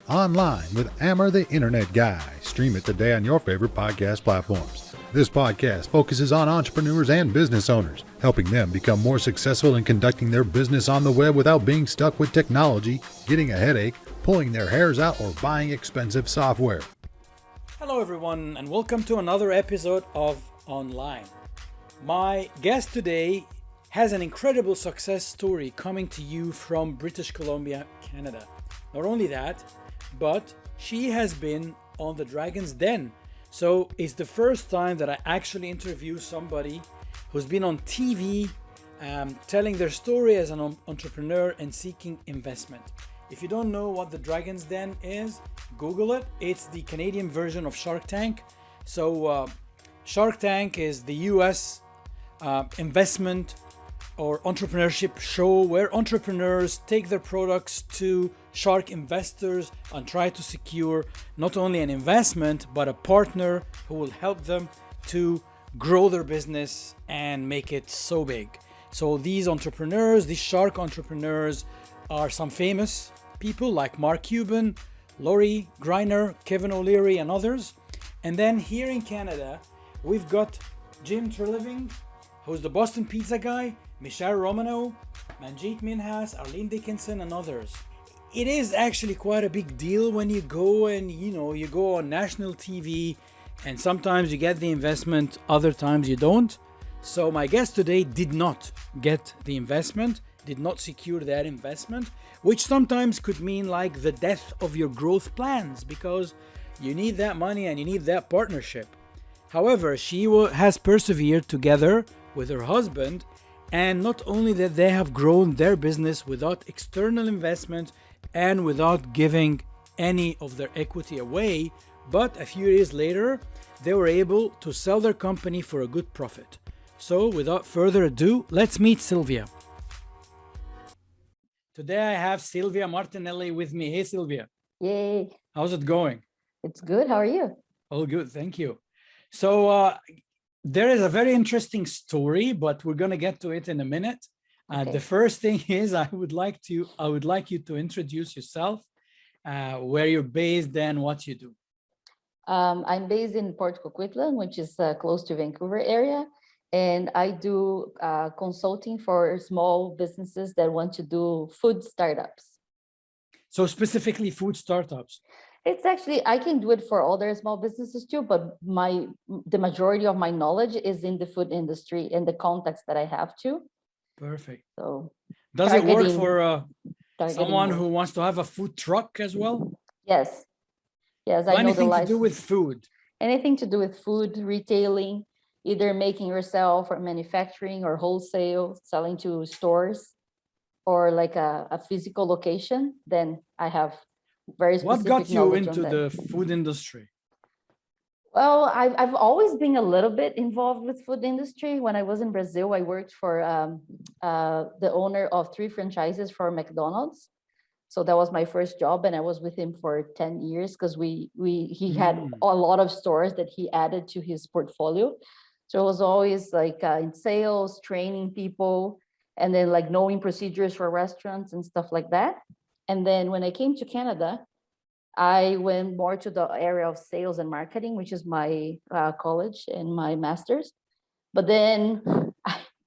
Online with Amr The Internet Guy. Stream it today on your favorite podcast platforms. This podcast focuses on entrepreneurs and business owners, helping them become more successful in conducting their business on the web without being stuck with technology, getting a headache, pulling their hairs out, or buying expensive software. Hello everyone, and welcome to another episode of Online. My guest today has an incredible success story coming to you from British Columbia, Canada. Not only that, but she has been on the Dragon's Den. So it's the first time that I actually interview somebody who's been on TV telling their story as an entrepreneur and seeking investment. If you don't know what the Dragon's Den is, Google it. It's the Canadian version of Shark Tank. So Shark Tank is the US investment or entrepreneurship show where entrepreneurs take their products to shark investors and try to secure not only an investment but a partner who will help them to grow their business and make it so big. So these entrepreneurs, these shark entrepreneurs, are some famous people like Mark Cuban, Laurie Greiner, Kevin O'Leary, and others. And then here in Canada, we've got Jim Treliving, who's the Boston Pizza guy, Michelle Romano, Manjeet Minhas, Arlene Dickinson, and others. It is actually quite a big deal when you go and you go on national TV, and sometimes you get the investment, other times you don't. So my guest today did not get the investment, did not secure that investment, which sometimes could mean like the death of your growth plans because you need that money and you need that partnership. However, she has persevered together with her husband, and not only that they have grown their business without external investment and without giving any of their equity away, but a few years later, they were able to sell their company for a good profit. So without further ado, let's meet Silvia. Today I have Silvia Martinelli with me. Hey, Silvia. Yay. How's it going? It's good. How are you? All good, thank you. So there is a very interesting story, but we're going to get to it in a minute. Okay. The first thing is I would like you to introduce yourself, where you're based and what you do. I'm based in Port Coquitlam, which is close to Vancouver area. And I do consulting for small businesses that want to do food startups. So specifically food startups. It's actually, I can do it for other small businesses too, but the majority of my knowledge is in the food industry and the contacts that I have to. Perfect. So does it work for someone who wants to have a food truck as well? Yes. Yes, I know anything to do with food. Anything to do with food, retailing, either making yourself or manufacturing or wholesale, selling to stores or like a physical location, then I have very specific knowledge. What got you into the food industry? Well, I've always been a little bit involved with food industry. When I was in Brazil, I worked for the owner of 3 franchises for McDonald's. So that was my first job, and I was with him for 10 years because he had a lot of stores that he added to his portfolio. So it was always like in sales, training people, and then like knowing procedures for restaurants and stuff like that. And then when I came to Canada, I went more to the area of sales and marketing, which is my college and my master's. But then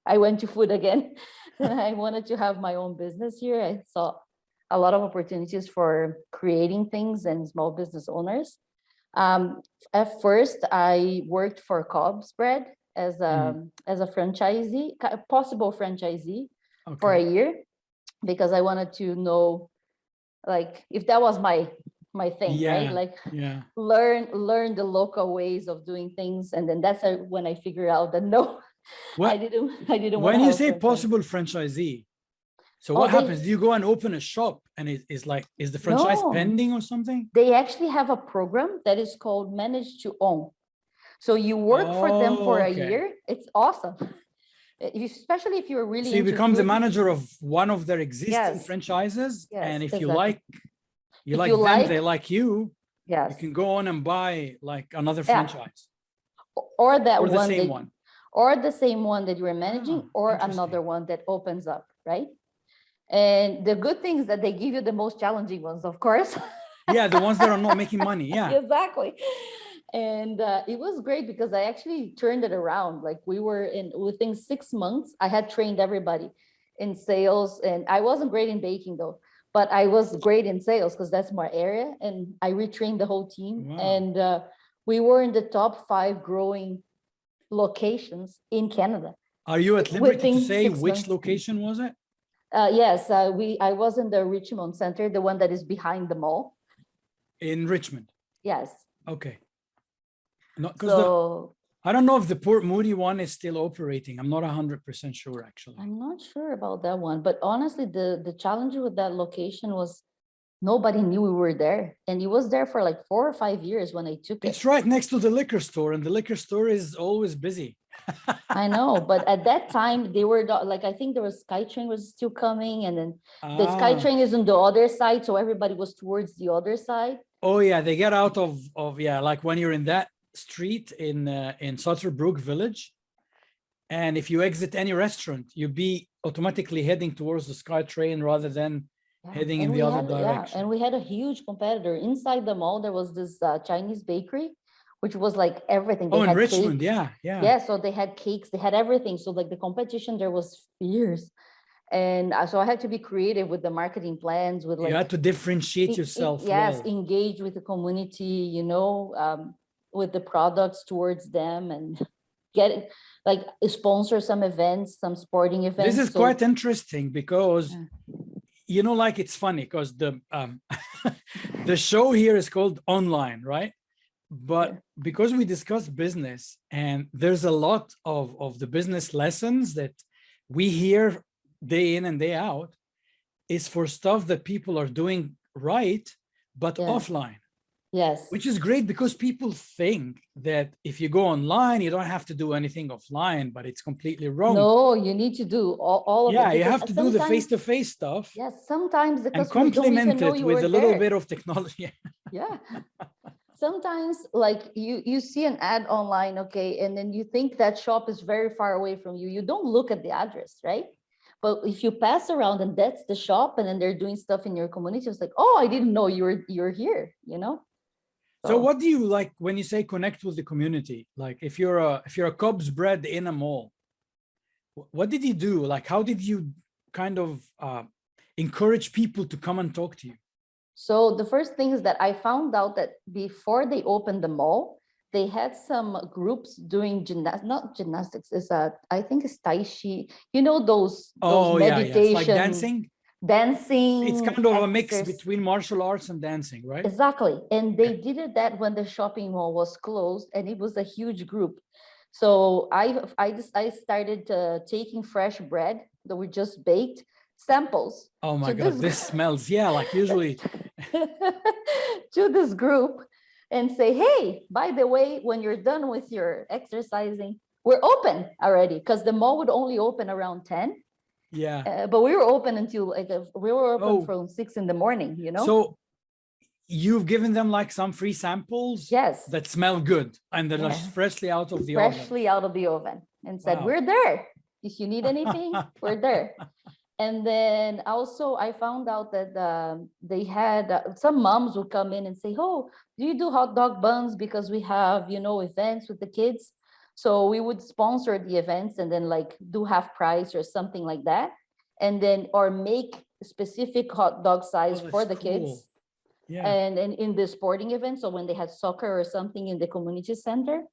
I went to food again. I wanted to have my own business here. I saw a lot of opportunities for creating things and small business owners. At first, I worked for Cobb's Bread as a franchisee, a possible franchisee for a year, because I wanted to know, like, if that was my thing, right? Like, learn the local ways of doing things, and then that's when I figured out that no, I didn't. When you say possible franchisee, so what happens? Do you go and open a shop, and is the franchise pending or something? They actually have a program that is called Manage to Own. So you work for them for a year. It's awesome. Especially if you're really. So you become the manager of one of their existing franchises, and if you like them, they like you. Yes. You can go on and buy like another franchise, or the same one that you were managing, or another one that opens up, right? And the good thing is that they give you the most challenging ones, of course. Yeah, the ones that are not making money. Yeah. Exactly. And it was great because I actually turned it around. Like we were within 6 months, I had trained everybody in sales, and I wasn't great in baking though, but I was great in sales because that's my area. And I retrained the whole team. Wow. And we were in the top 5 growing locations in Canada. Are you at liberty to Within say 6 which months. location was it? Yes, I was in the Richmond Center, the one that is behind the mall. In Richmond. Yes. Okay. No, because So I don't know if the Port Moody one is still operating. I'm not 100% sure, actually. I'm not sure about that one, but honestly, the challenge with that location was nobody knew we were there, and it was there for like 4 or 5 years when I took it. It's right next to the liquor store, and the liquor store is always busy. I know, but at that time they were like, I think there was SkyTrain was still coming, and then the SkyTrain is on the other side, so everybody was towards the other side. Oh yeah, they get out of yeah, like when you're in that street in Sutterbrook Village, and if you exit any restaurant, you'd be automatically heading towards the SkyTrain rather than heading in the other direction. And we had a huge competitor inside the mall. There was this Chinese bakery, which was like everything. They in had Richmond, cakes. Yeah, so they had cakes, they had everything. So like the competition there was fierce. And so I had to be creative with the marketing plans, with like you had to differentiate yourself. Yes, well. engage with the community, with the products towards them, and get like sponsor some events, some sporting events. This is quite interesting because like it's funny because the the show here is called Online, right? But because we discuss business, and there's a lot of the business lessons that we hear day in and day out is for stuff that people are doing right, but offline. Yes. Which is great because people think that if you go online, you don't have to do anything offline, but it's completely wrong. No, you need to do all of it. Yeah, you have to do the face-to-face stuff. Yes, sometimes the and complement it with a little bit of technology. Yeah. Sometimes like you see an ad online, okay, and then you think that shop is very far away from you. You don't look at the address, right? But if you pass around and that's the shop, and then they're doing stuff in your community, it's like, oh, I didn't know you're here, So what do you like when you say connect with the community? Like if you're a Cubs bred in a mall, what did you do? Like how did you kind of encourage people to come and talk to you? So the first thing is that I found out that before they opened the mall, they had some groups doing not gymnastics. I think it's Tai Chi. Those meditation, like dancing. Dancing. It's kind of a mix between martial arts and dancing, right? Exactly. And they did that when the shopping mall was closed, and it was a huge group. So I started taking fresh bread that we just baked, samples. Oh my God, this smells, like usually. To this group and say, hey, by the way, when you're done with your exercising, we're open already, because the mall would only open around 10. Yeah. But we were open until from 6 in the morning, So you've given them like some free samples? Yes. That smell good and that are freshly out of the oven. Freshly out of the oven, and said, we're there. If you need anything, we're there. And then also I found out that they had some moms would come in and say, oh, do you do hot dog buns? Because we have, events with the kids. So we would sponsor the events and then like do half price or something like that. And then, or make specific hot dog size for the kids. Yeah. And in the sporting events. So when they had soccer or something in the community center.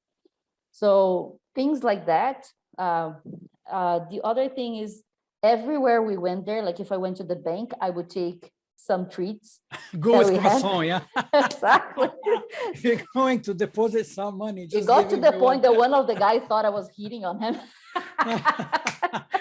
So things like that. The other thing is, everywhere we went there, like if I went to the bank, I would take some treats. Go with croissant, yeah. Exactly. If you're going to deposit some money, it got to the point that one of the guys thought I was hitting on him.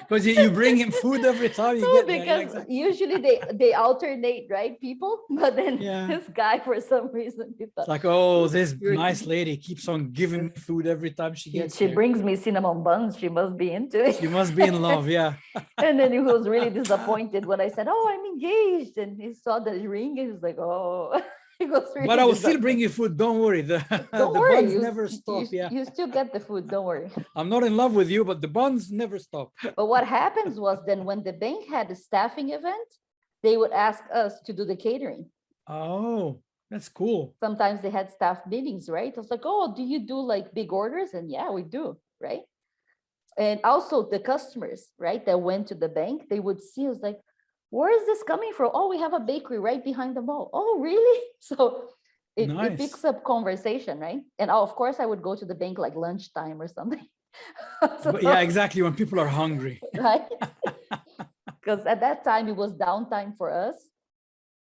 Because you bring him food every time you get there. Because usually they alternate, right, people? But then this guy, for some reason, he thought, it's like, oh, this nice lady keeps on giving me food every time she gets She brings me cinnamon buns. She must be into it. She must be in love, yeah. And then he was really disappointed when I said, oh, I'm engaged. And he saw the ring and he was like, oh. Really, but I will still bring you food. Don't worry. The buns never stop. You still get the food. Don't worry. I'm not in love with you, but the buns never stop. But what happens was then when the bank had a staffing event, they would ask us to do the catering. Oh. That's cool. Sometimes they had staff meetings, right? I was like, oh, do you do like big orders? And yeah, we do, right? And also the customers, right, that went to the bank, they would see us like, where is this coming from? Oh, we have a bakery right behind the mall. Oh, really? So it Nice. picks up conversation, right? And of course, I would go to the bank like lunchtime or something. But yeah, exactly. When people are hungry. Right? Because at that time, it was downtime for us.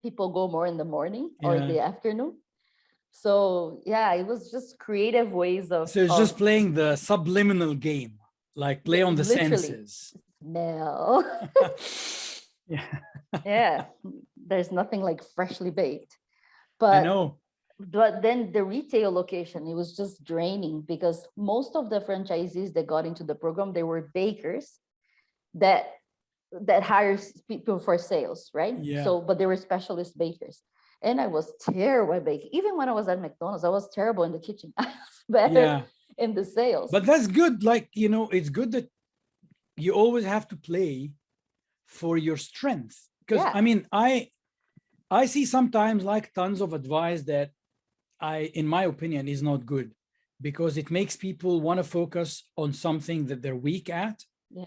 People go more in the morning or in Yeah. the afternoon. So yeah, it was just creative ways of, So it's just playing the subliminal game, like play on the literally senses. smell. Yeah, Yeah, there's nothing like freshly baked. I But know. then the retail location, it was just draining because most of the franchisees that got into the program, they were bakers that hires people for sales, right? Yeah. So, but they were specialist bakers. And I was terrible at baking. Even when I was at McDonald's, I was terrible in the kitchen. I was better Yeah. in the sales. But that's good. Like, it's good that you always have to play for your strength. Because Yeah. I mean, I see sometimes like tons of advice that in my opinion, is not good because it makes people want to focus on something that they're weak at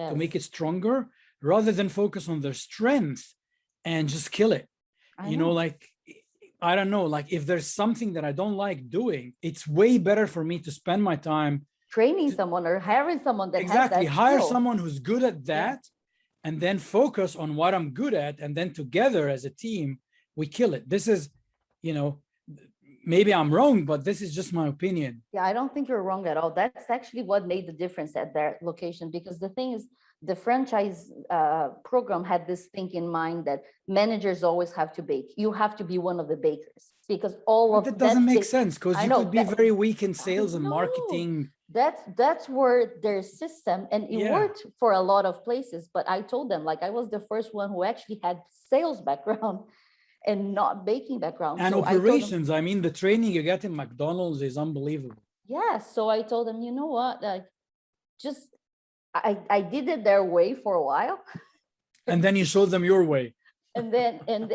to make it stronger rather than focus on their strength and just kill it. Like, I don't know, like if there's something that I don't like doing, it's way better for me to spend my time training someone or hiring someone that exactly has that hire skill. someone who's good at that and then focus on what I'm good at. And then together as a team, we kill it. This is, maybe I'm wrong, but this is just my opinion. Yeah, I don't think you're wrong at all. That's actually what made the difference at their location, because the thing is, the franchise program had this thing in mind that managers always have to bake. You have to be one of the bakers because all of that doesn't make that's sense because I you know could be that- very weak in I sales and know. marketing. That's where their system, and it Yeah. worked for a lot of places. But I told them, like, I was the first one who actually had sales background and not baking background. And So I told them, operations. I mean, the training you get in McDonald's is unbelievable. yeah. So I told them, you know what, like, just I did it their way for a while. And then you showed them your way. And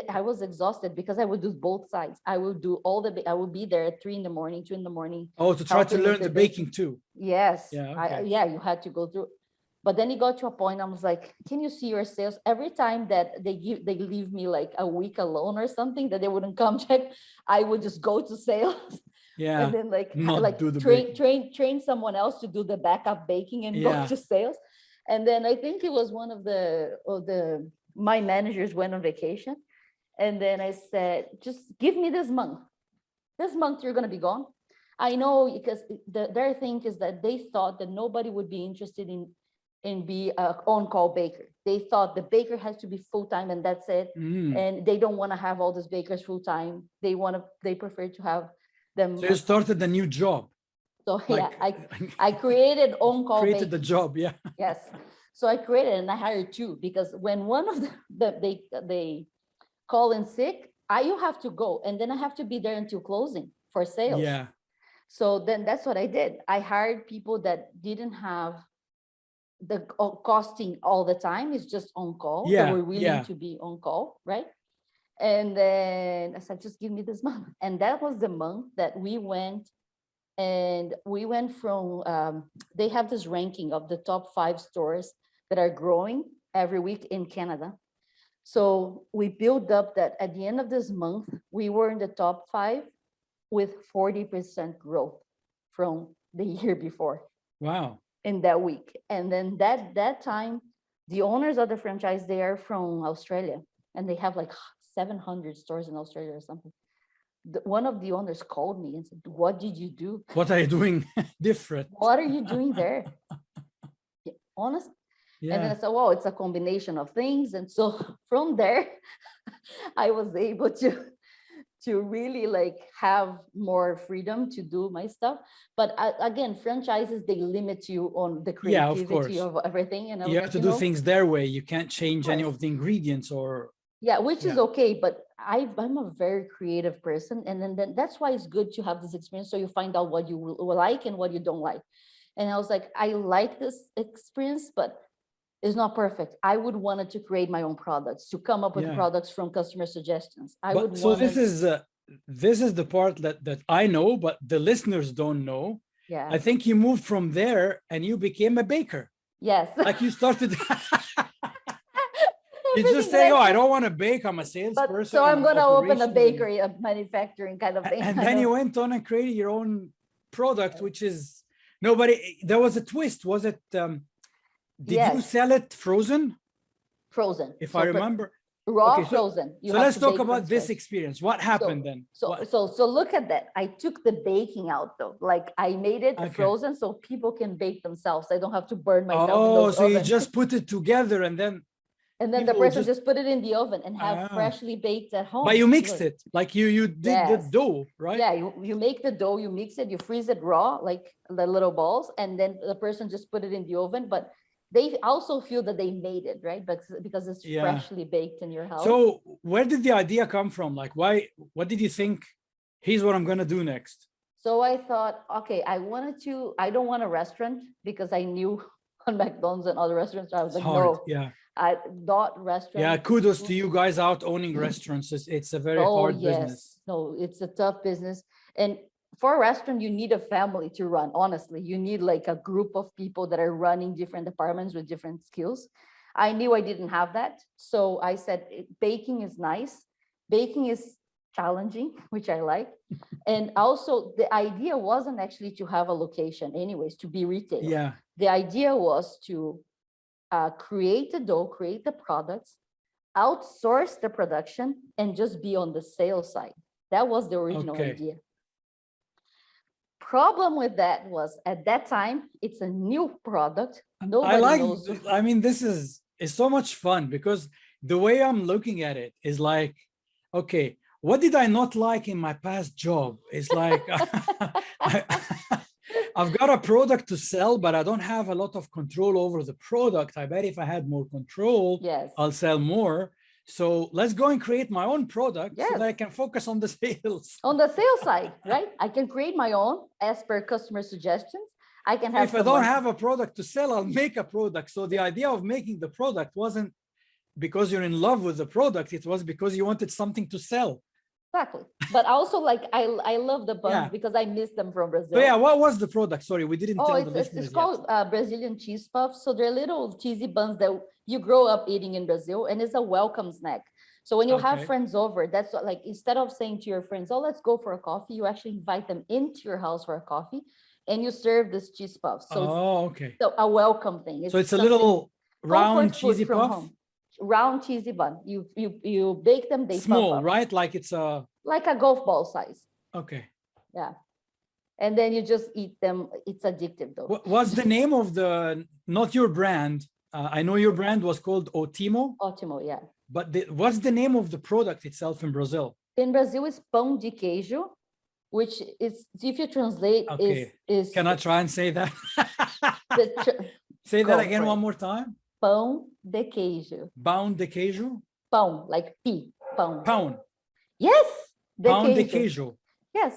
I was exhausted because I would do both sides. I would do I would be there at 3 in the morning, 2 in the morning. Oh, to try to helping learn with the baking too. Yes. Yeah, okay. Yeah, you had to go through. But then it got to a point, I was like, can you see your sales? Every time that they leave me like a week alone or something that they wouldn't come check, I would just go to sales. Yeah. And then Not do the train someone else to do the backup baking and go to sales. And then I think it was one of my managers went on vacation. And then I said, just give me this month. This month you're going to be gone. I know, because their thing is that they thought that nobody would be interested in be an on-call baker. They thought the baker has to be full-time and that's it. And they don't want to have all these bakers full-time. They prefer to have them. So you started a new job. So yeah, I created on-call created baking. the job, yeah. Yes. So I created and I hired two, because when one of they call in sick, you have to go, and then I have to be there until closing for sales. Yeah. So then that's what I did. I hired people that didn't have the costing all the time. It's just on call. Yeah, They were willing yeah. to be on call, right? And then I said, just give me this month. And that was the month that we went. And we went from, they have this ranking of the top 5 stores that are growing every week in Canada. So we built up that at the end of this month, we were in the top 5 with 40% growth from the year before. Wow. In that week. And then that time, the owners of the franchise, they are from Australia, and they have like 700 stores in Australia or something. One of the owners called me and said, what did you do? What are you doing different? What are you doing there? Yeah, honest. Yeah. And then I said, well, it's a combination of things. And so from there, I was able to really like have more freedom to do my stuff. But again, franchises, they limit you on the creativity of everything. And you have to do things their way. You can't change any of the ingredients or. Yeah, which is okay, but I'm a very creative person, and then that's why it's good to have this experience, so you find out what you will like and what you don't like. And I was like, I like this experience, but it's not perfect. I would wanted to create my own products, to come up with products from customer suggestions. So this is this is the part that I know, but the listeners don't know. Yeah. I think you moved from there and you became a baker. Yes. Like you started. You Everything just that say, I "Oh, I said. don't want to bake. I'm a But salesperson. so I'm gonna open a operations," bakery, a manufacturing kind of thing. and I then know. you went on and created your own product, which is nobody. There was a twist. Was it? Did you Yes, sell it frozen? frozen. If So I remember. raw Okay, frozen. You so have let's to talk bake from about this scratch. experience. What happened then? So What- so look at that. I took the baking out though. Like I made it Okay. frozen so people can bake themselves. I don't have to burn myself in Oh, those so you ovens. just put it together and then And then the people person just put it in the oven and have Ah. freshly baked at home. but you mixed Look. it like you did the Yes. dough, right? Yeah, you make the dough, you mix it, you freeze it raw, like the little balls, and then the person just put it in the oven. But they also feel that they made it, right? Because it's Yeah. freshly baked in your house. So where did the idea come from? Like why, what did you think? Here's what I'm gonna do next. So I thought, okay, I don't want a restaurant because I knew on McDonald's and other restaurants, I was It's like, hard. no, Yeah. I not restaurant. Yeah. Kudos to you guys out owning restaurants. It's a very hard business. No, it's a tough business. And for a restaurant, you need a family to run. Honestly, you need like a group of people that are running different departments with different skills. I knew I didn't have that. So I said, baking is nice. Baking is challenging, which I like. And also the idea wasn't actually to have a location anyways, to be retail. Yeah. The idea was to create the dough, create the products, outsource the production, and just be on the sales side. That was the original Okay. idea. Problem with that was at that time, it's a new product. Nobody I like, knows. I mean, this is it's so much fun because the way I'm looking at it is like, okay, what did I not like in my past job? It's like I've got a product to sell, but I don't have a lot of control over the product. I bet if I had more control, Yes. I'll sell more. So let's go and create my own product so Yes. that I can focus on the sales. On the sales side, right? I can create my own as per customer suggestions. I can have If I don't have a product to sell, I'll make a product. So the idea of making the product wasn't because you're in love with the product. It was because you wanted something to sell. Exactly. But also like I love the buns Yeah. because I miss them from Brazil. So yeah, what was the product? Sorry, we didn't Oh, tell the it's listeners called Brazilian Cheese Puffs. So they're little cheesy buns that you grow up eating in Brazil, and it's a welcome snack. So when you have Okay. friends over, that's what, like, instead of saying to your friends, oh, let's go for a coffee, you actually invite them into your house for a coffee and you serve this cheese puffs. So it's okay. a welcome thing. So it's a something- little round comfort food cheesy from puff, home. Round cheesy bun. You bake them, they puff small, up. right? Like it's a Like a golf ball size. okay. Yeah. And then you just eat them. It's addictive though. What's the name of the not your brand? I know your brand was called Otimo, Otimo, yeah. but what's the name of the product itself in Brazil? In Brazil is pão de queijo, which is, if you translate, Okay. is Can I try and say that? Say that Go again for it. one more time. pão de queijo. Bound de queijo. Pão, like P, pão. Pound. Yes, de Pound de queijo. queijo. Yes,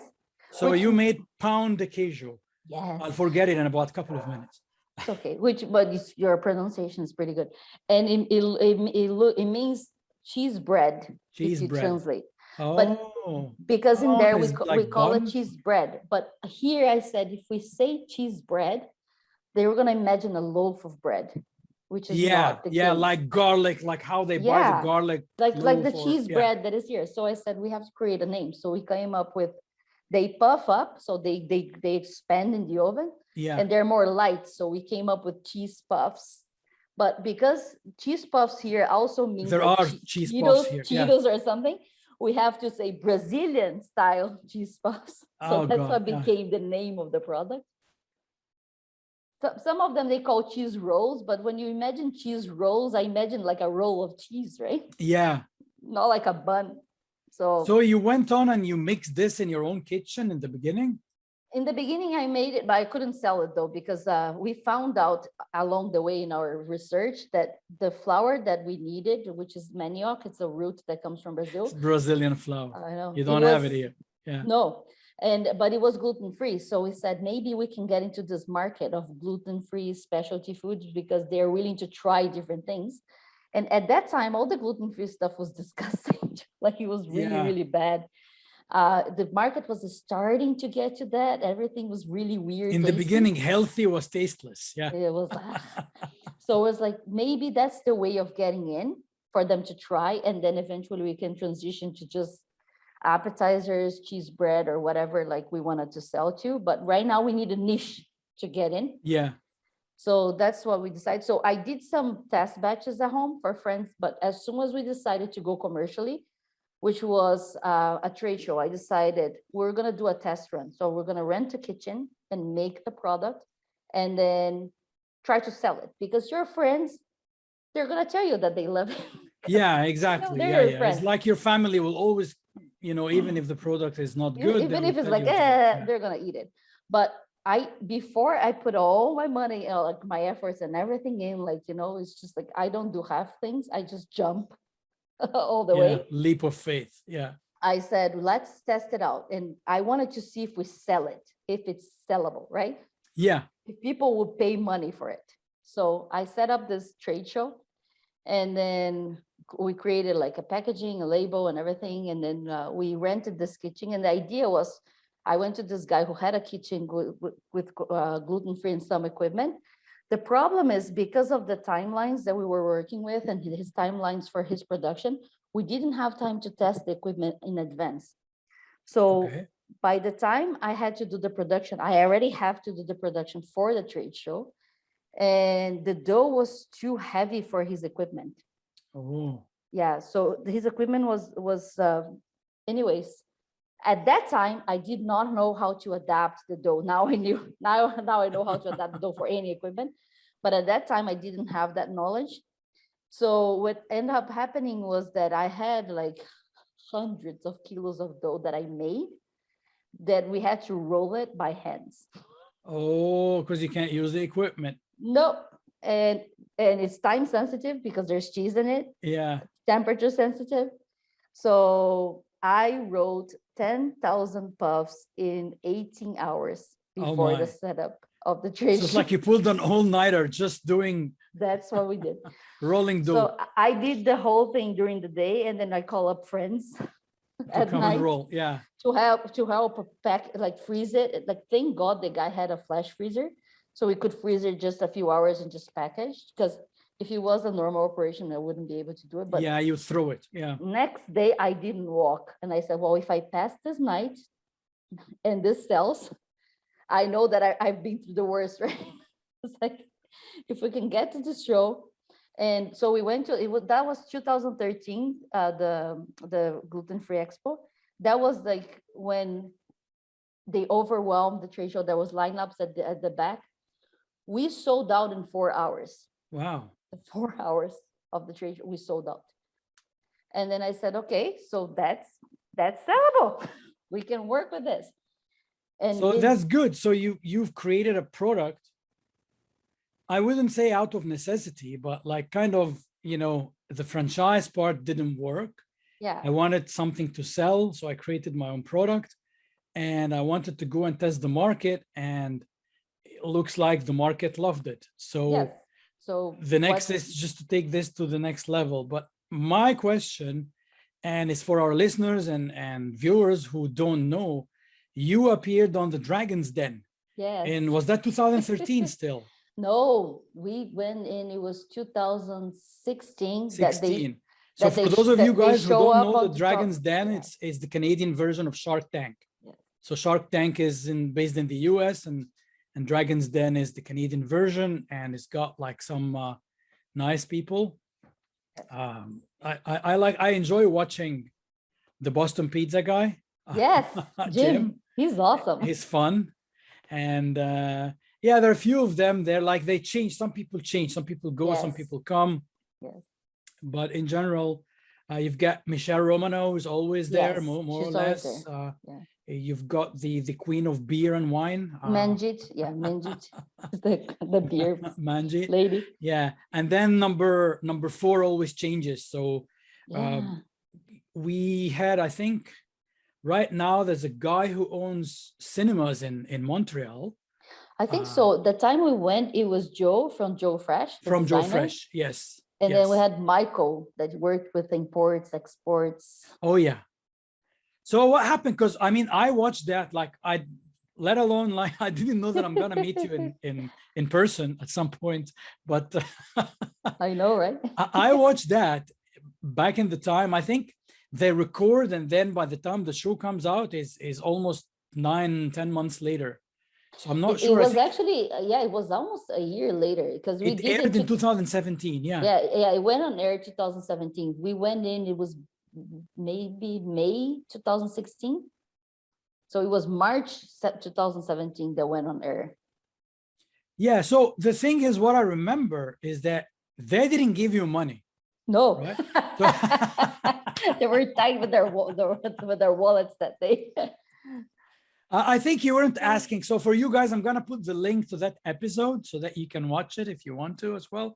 So Which- you made pound de queijo. yes. I'll forget it in about a couple of minutes. It's okay. But your pronunciation is pretty good, and it means cheese bread. Cheese if you bread. translate, Oh, because in Oh, there we it's we like call bun? it cheese bread. But here I said if we say cheese bread, they were gonna imagine a loaf of bread, which is yeah, not the yeah, case. like garlic, like how they buy the Yeah, garlic. like the loaf or- cheese yeah. bread that is here. So I said we have to create a name. So we came up with, they puff up, so they expand in the oven, Yeah, and they're more light. So we came up with cheese puffs. But because cheese puffs here also means there like are cheese puffs here. Yeah. Cheetos or something, we have to say Brazilian style cheese puffs. So Oh, that's God, what yeah. became the name of the product. So some of them they call cheese rolls, but when you imagine cheese rolls, I imagine like a roll of cheese, right? Yeah. Not like a bun. So you went on and you mixed this in your own kitchen in the beginning? In the beginning, I made it, but I couldn't sell it though, because we found out along the way in our research that the flour that we needed, which is manioc, it's a root that comes from Brazil. It's Brazilian flour. I know. You don't have it here. Yeah. No, but it was gluten-free. So we said, maybe we can get into this market of gluten-free specialty foods because they're willing to try different things. And at that time, all the gluten-free stuff was disgusting. Like it was really, Yeah. really bad. The market was starting to get to that. Everything was really weird. In the beginning, healthy was tasteless. Yeah. It was so it was like, maybe that's the way of getting in for them to try. And then eventually we can transition to just appetizers, cheese bread, or whatever like we wanted to sell to. But right now we need a niche to get in. Yeah. So that's what we decided. So I did some test batches at home for friends, but as soon as we decided to go commercially, which was a trade show, I decided we're gonna do a test run. So we're gonna rent a kitchen and make the product and then try to sell it, because your friends, they're gonna tell you that they love it. Yeah, exactly. they're your Yeah. friends. It's like your family will always, even if the product is not good, Even they if will it's tell like, you it's good. Yeah. they're gonna eat it. But before I put all my money, like my efforts and everything in, like, it's just like, I don't do half things. I just jump all the way. Leap of faith. Yeah. I said, let's test it out. And I wanted to see if we sell it, if it's sellable, right? Yeah. If people would pay money for it. So I set up this trade show, and then we created like a packaging, a label and everything. And then we rented this kitchen. And the idea was, I went to this guy who had a kitchen with gluten-free and some equipment. The problem is, because of the timelines that we were working with and his timelines for his production, we didn't have time to test the equipment in advance. So by the time I had to do the production, I already have to do the production for the trade show. And the dough was too heavy for his equipment. Oh. Yeah, so his equipment was anyways. At that time, I did not know how to adapt the dough. Now I knew. Now I know how to adapt the dough for any equipment. But at that time, I didn't have that knowledge. So what ended up happening was that I had like hundreds of kilos of dough that I made, that we had to roll it by hands. Oh, because you can't use the equipment. No, and it's time sensitive because there's cheese in it. Yeah. Temperature sensitive. So I wrote 10,000 puffs in 18 hours before the setup of the trade show. So it's like you pulled an all-nighter just doing. That's what we did. Rolling dough. So I did the whole thing during the day, and then I call up friends to come and roll. Yeah. To help pack, like freeze it. Like, thank God the guy had a flash freezer, so we could freeze it just a few hours and just package. Because if it was a normal operation, I wouldn't be able to do it. But yeah, you throw it. Yeah. Next day, I didn't walk. And I said, well, if I pass this night and this sells, I know that I've been through the worst, right? It's like, if we can get to the show. And so we went to, that was 2013, the gluten-free expo. That was like when they overwhelmed the trade show. There was lineups at the back. We sold out in 4 hours. Wow. 4 hours of the trade show, we sold out. And then I said, okay, so that's sellable. We can work with this. And so that's good. So you've created a product, I wouldn't say out of necessity, but like kind of, the franchise part didn't work. Yeah. I wanted something to sell, so I created my own product, and I wanted to go and test the market, and it looks like the market loved it. So yes. So the next is just to take this to the next level. But my question, and it's for our listeners and viewers who don't know, you appeared on the Dragon's Den. Yes. And was that 2013 still? No, we went in, it was 2016. 16. So for those of you guys who don't know, the Dragon's Den, it's the Canadian version of Shark Tank. Yeah. So Shark Tank is based in the US, and Dragon's Den is the Canadian version, and it's got like some nice people. I enjoy watching the Boston Pizza guy. Yes, Jim. He's awesome. He's fun. And yeah, there are a few of them. They're like, they change. Some people change, some people go, some people come. Yes. But in general, you've got Michelle Romano, who's always there, more or less. You've got the queen of beer and wine. Manjit, the beer Manjit lady. Yeah, and then number 4 always changes. So we had, I think, right now there's a guy who owns cinemas in Montreal. I think so. The time we went, it was Joe from Joe Fresh. From Joe Fresh, yes. And then we had Michael that worked with imports, exports. Oh yeah. So what happened? Because I mean, I watched that, like let alone like I didn't know that I'm gonna meet you in person at some point, but I know, right? I watched that back in the time. I think they record, and then by the time the show comes out is almost 9-10 months later. So I'm not It sure. was actually, yeah, it was almost a year later because we It did aired it. in 2017. Yeah. Yeah, it went on air 2017. We went in, it was maybe May 2016. So it was March 2017 that went on air. Yeah. So the thing is, what I remember is that they didn't give you money. No, Right? they were tight with their wallets that day. I think you weren't asking. So for you guys, I'm going to put the link to that episode so that you can watch it if you want to as well.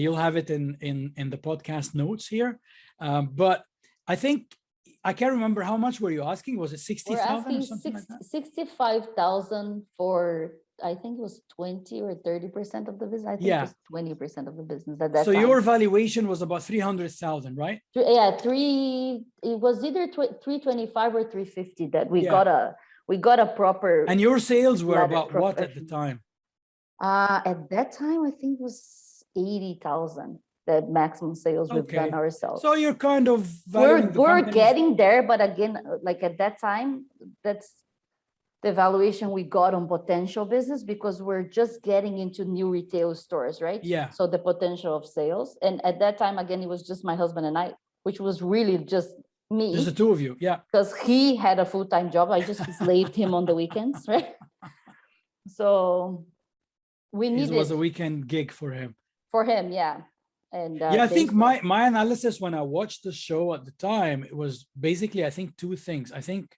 You'll have it in the podcast notes here. But I think, I can't remember, how much were you asking? Was it 60,000 or something like that? 65,000 for, I think it was 20 or 30% of the business. I think it was 20% of the business at that so time. your valuation was about 300,000, right? Yeah, it was either 325 or 350 that we got a proper. And your sales were ladder about what at the time? At that time, I think it was 80,000, the maximum sales we've done ourselves. So you're kind of we're getting there, but again, like at that time, that's the valuation we got on potential business because we're just getting into new retail stores, right? Yeah. So the potential of sales. And at that time, again, it was just my husband and I, which was really just me. Just the two of you, yeah. Because he had a full-time job. I just slaved him on the weekends, right? So we needed. It was a weekend gig for him. For him, yeah. And yeah, I think my analysis when I watched the show at the time, it was basically, I think, two things. I think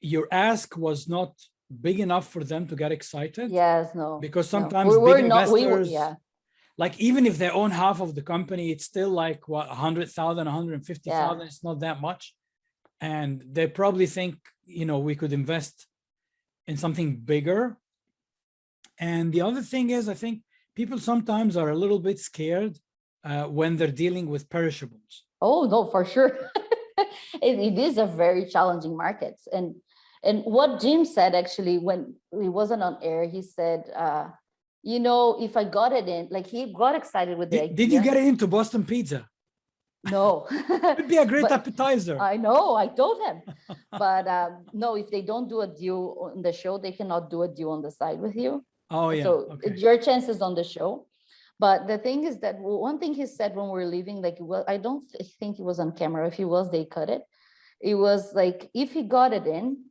your ask was not big enough for them to get excited. Yes, no. Because sometimes big investors, like even if they own half of the company, it's still like what, 100,000, 150,000. It's not that much. And they probably think, you know, we could invest in something bigger. And the other thing is, I think people sometimes are a little bit scared when they're dealing with perishables. Oh, no, for sure. It is a very challenging market. And what Jim said, actually, when he wasn't on air, he said, you know, if I got it in, like he got excited with the idea. Did you get it into Boston Pizza? No. It'd be a great appetizer. I know, I told him. But no, if they don't do a deal on the show, they cannot do a deal on the side with you. Oh, yeah. So your chances on the show. But the thing is that one thing he said when we were leaving, like, well, I don't think he was on camera. If he was, they cut it. It was like, if he got it in,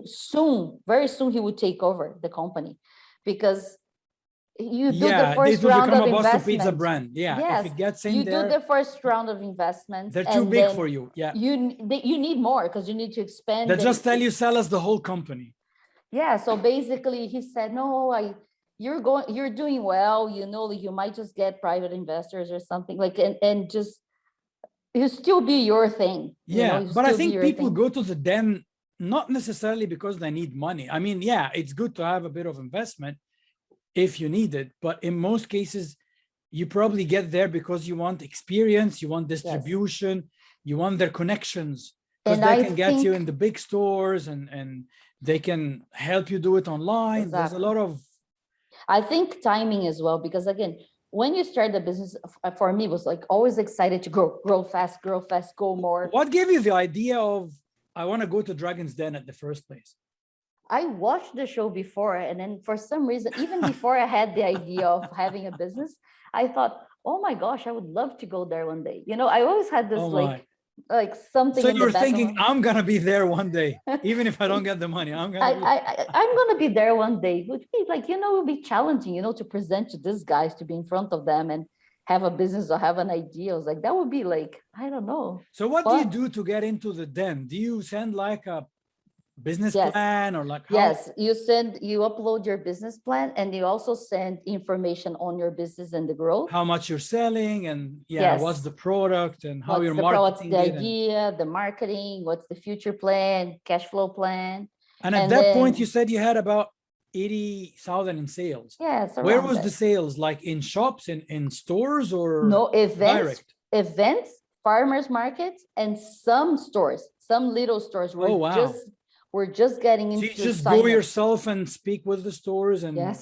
soon, very soon, he would take over the company because you do the first round of investment. Pizza brand. Yeah. Yes. If it gets in you there, do the first round of investments. They're too big for you. Yeah. You need more because you need to expand. They just tell you, sell us the whole company. Yeah. So basically he said, no, you're doing well, you know, you might just get private investors or something like, and just, it'll still be your thing. Yeah. But I think people go to the den, not necessarily because they need money. I mean, yeah, it's good to have a bit of investment if you need it, but in most cases, you probably get there because you want experience, you want distribution, you want their connections, because they can get you in the big stores and they can help you do it online. Exactly. There's a lot of, I think, timing as well, because again, when you start the business, for me, was like always excited to grow fast, go more. What gave you the idea of, I want to go to Dragon's Den at the first place? I watched the show before, and then for some reason, even before I had the idea of having a business, I thought, oh my gosh, I would love to go there one day. You know, I always had this like something. So you're thinking, I'm gonna be there one day, even if I don't get the money. I'm gonna be there one day. Would be like, you know, it would be challenging, you know, to present to these guys, to be in front of them and have a business or have an idea. I was like, that would be like, I don't know. So what do you do to get into the den? Do you send like a business plan or like how? Yes, you upload your business plan, and you also send information on your business and the growth, how much you're selling, and what's the product and how you're marketing the idea, the marketing, what's the future plan, cash flow plan. And at that point you said you had about 80,000 in sales. Yes. Where was the sales? Like in shops, in stores, or no, events? direct? Events farmers markets and some stores, some little stores were Oh, wow. just getting So into you just sign go up. yourself and speak with the stores and Yes.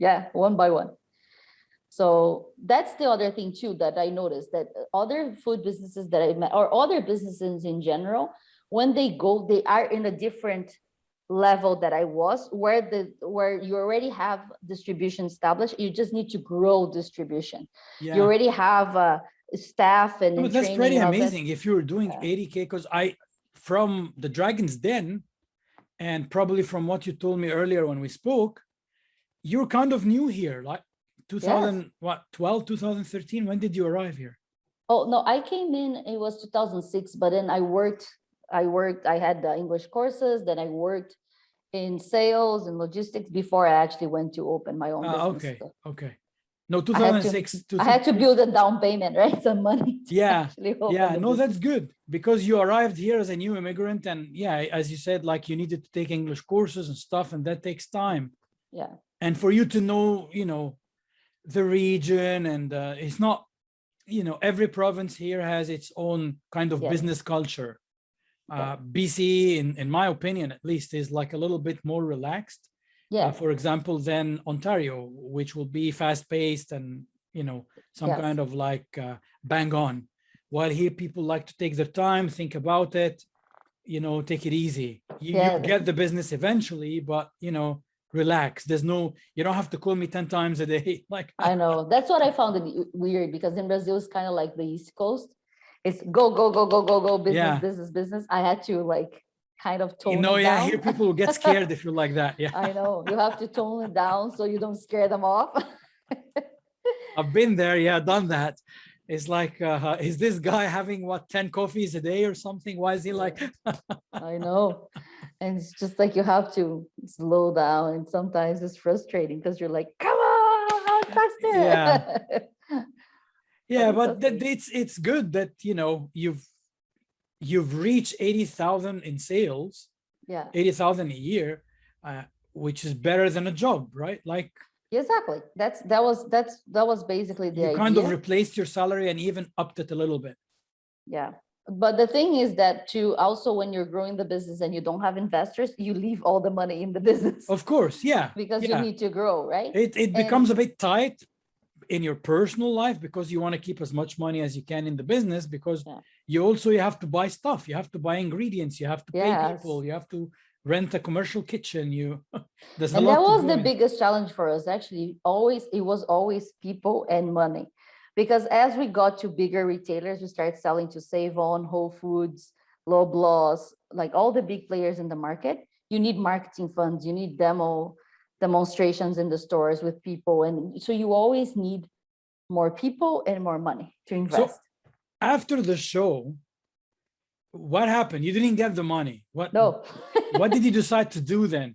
Yeah, one by one. So that's the other thing too that I noticed, that other food businesses that I met, or other businesses in general, when they go, they are in a different level that I was, where you already have distribution established. You just need to grow distribution. You yeah. already have staff and, No, but that's training pretty and all that. amazing if you're doing 80K, because from the Dragon's Den, and probably from what you told me earlier when we spoke, you're kind of new here, like 2000, what, 12, 2013? When did you arrive here? Oh, no, I came in, it was 2006, but then I had the English courses, then I worked in sales and logistics before I actually went to open my own business. Okay, So okay. No, I had to, 2006. I had to build a down payment, right? Some money to Yeah, actually open yeah. the No, that's business. good, because you arrived here as a new immigrant, and yeah, as you said, like you needed to take English courses and stuff, and that takes time. Yeah. And for you to know, the region, and it's not, every province here has its own kind of Yes. business culture. Yeah. BC, in my opinion, at least, is like a little bit more relaxed. Yeah. For example, than Ontario, which will be fast paced and, some Yes. kind of like bang on. While here, people like to take their time, think about it, take it easy. You Yeah. get the business eventually, but, relax. You don't have to call me 10 times a day. Like, I know. That's what I found it weird, because in Brazil, it's kind of like the East Coast. It's go, go, go, go, go, go, business, Yeah. business, business. I had to like kind of tone it yeah, down. here people will get scared if you're like that. Yeah. I know. You have to tone it down so you don't scare them off. I've been there. Yeah, done that. It's like, is this guy having 10 coffees a day or something? Why is he like? I know. And it's just like you have to slow down. And sometimes it's frustrating because you're like, come on, faster. Yeah. Yeah, it's but okay. it's good that you've reached 80,000 in sales, Yeah, 80,000 a year, which is better than a job, right? Like, exactly. That was basically the you kind of idea. replaced your salary and even upped it a little bit. Yeah. But the thing is that too, also when you're growing the business and you don't have investors, you leave all the money in the business Of course, yeah. because you Yeah. need to grow, right? It becomes a bit tight in your personal life because you want to keep as much money as you can in the business, because Yeah. you have to buy stuff, you have to buy ingredients, you have to pay Yes. people, you have to rent a commercial kitchen. There's a And lot that to was go the in. biggest challenge for us, actually. It was always people and money. Because as we got to bigger retailers, we started selling to Save On, Whole Foods, Loblaws, like all the big players in the market. You need marketing funds, you need demonstrations in the stores with people. And so you always need more people and more money to invest. So after the show, what happened? You didn't get the money. No. What did you decide to do then?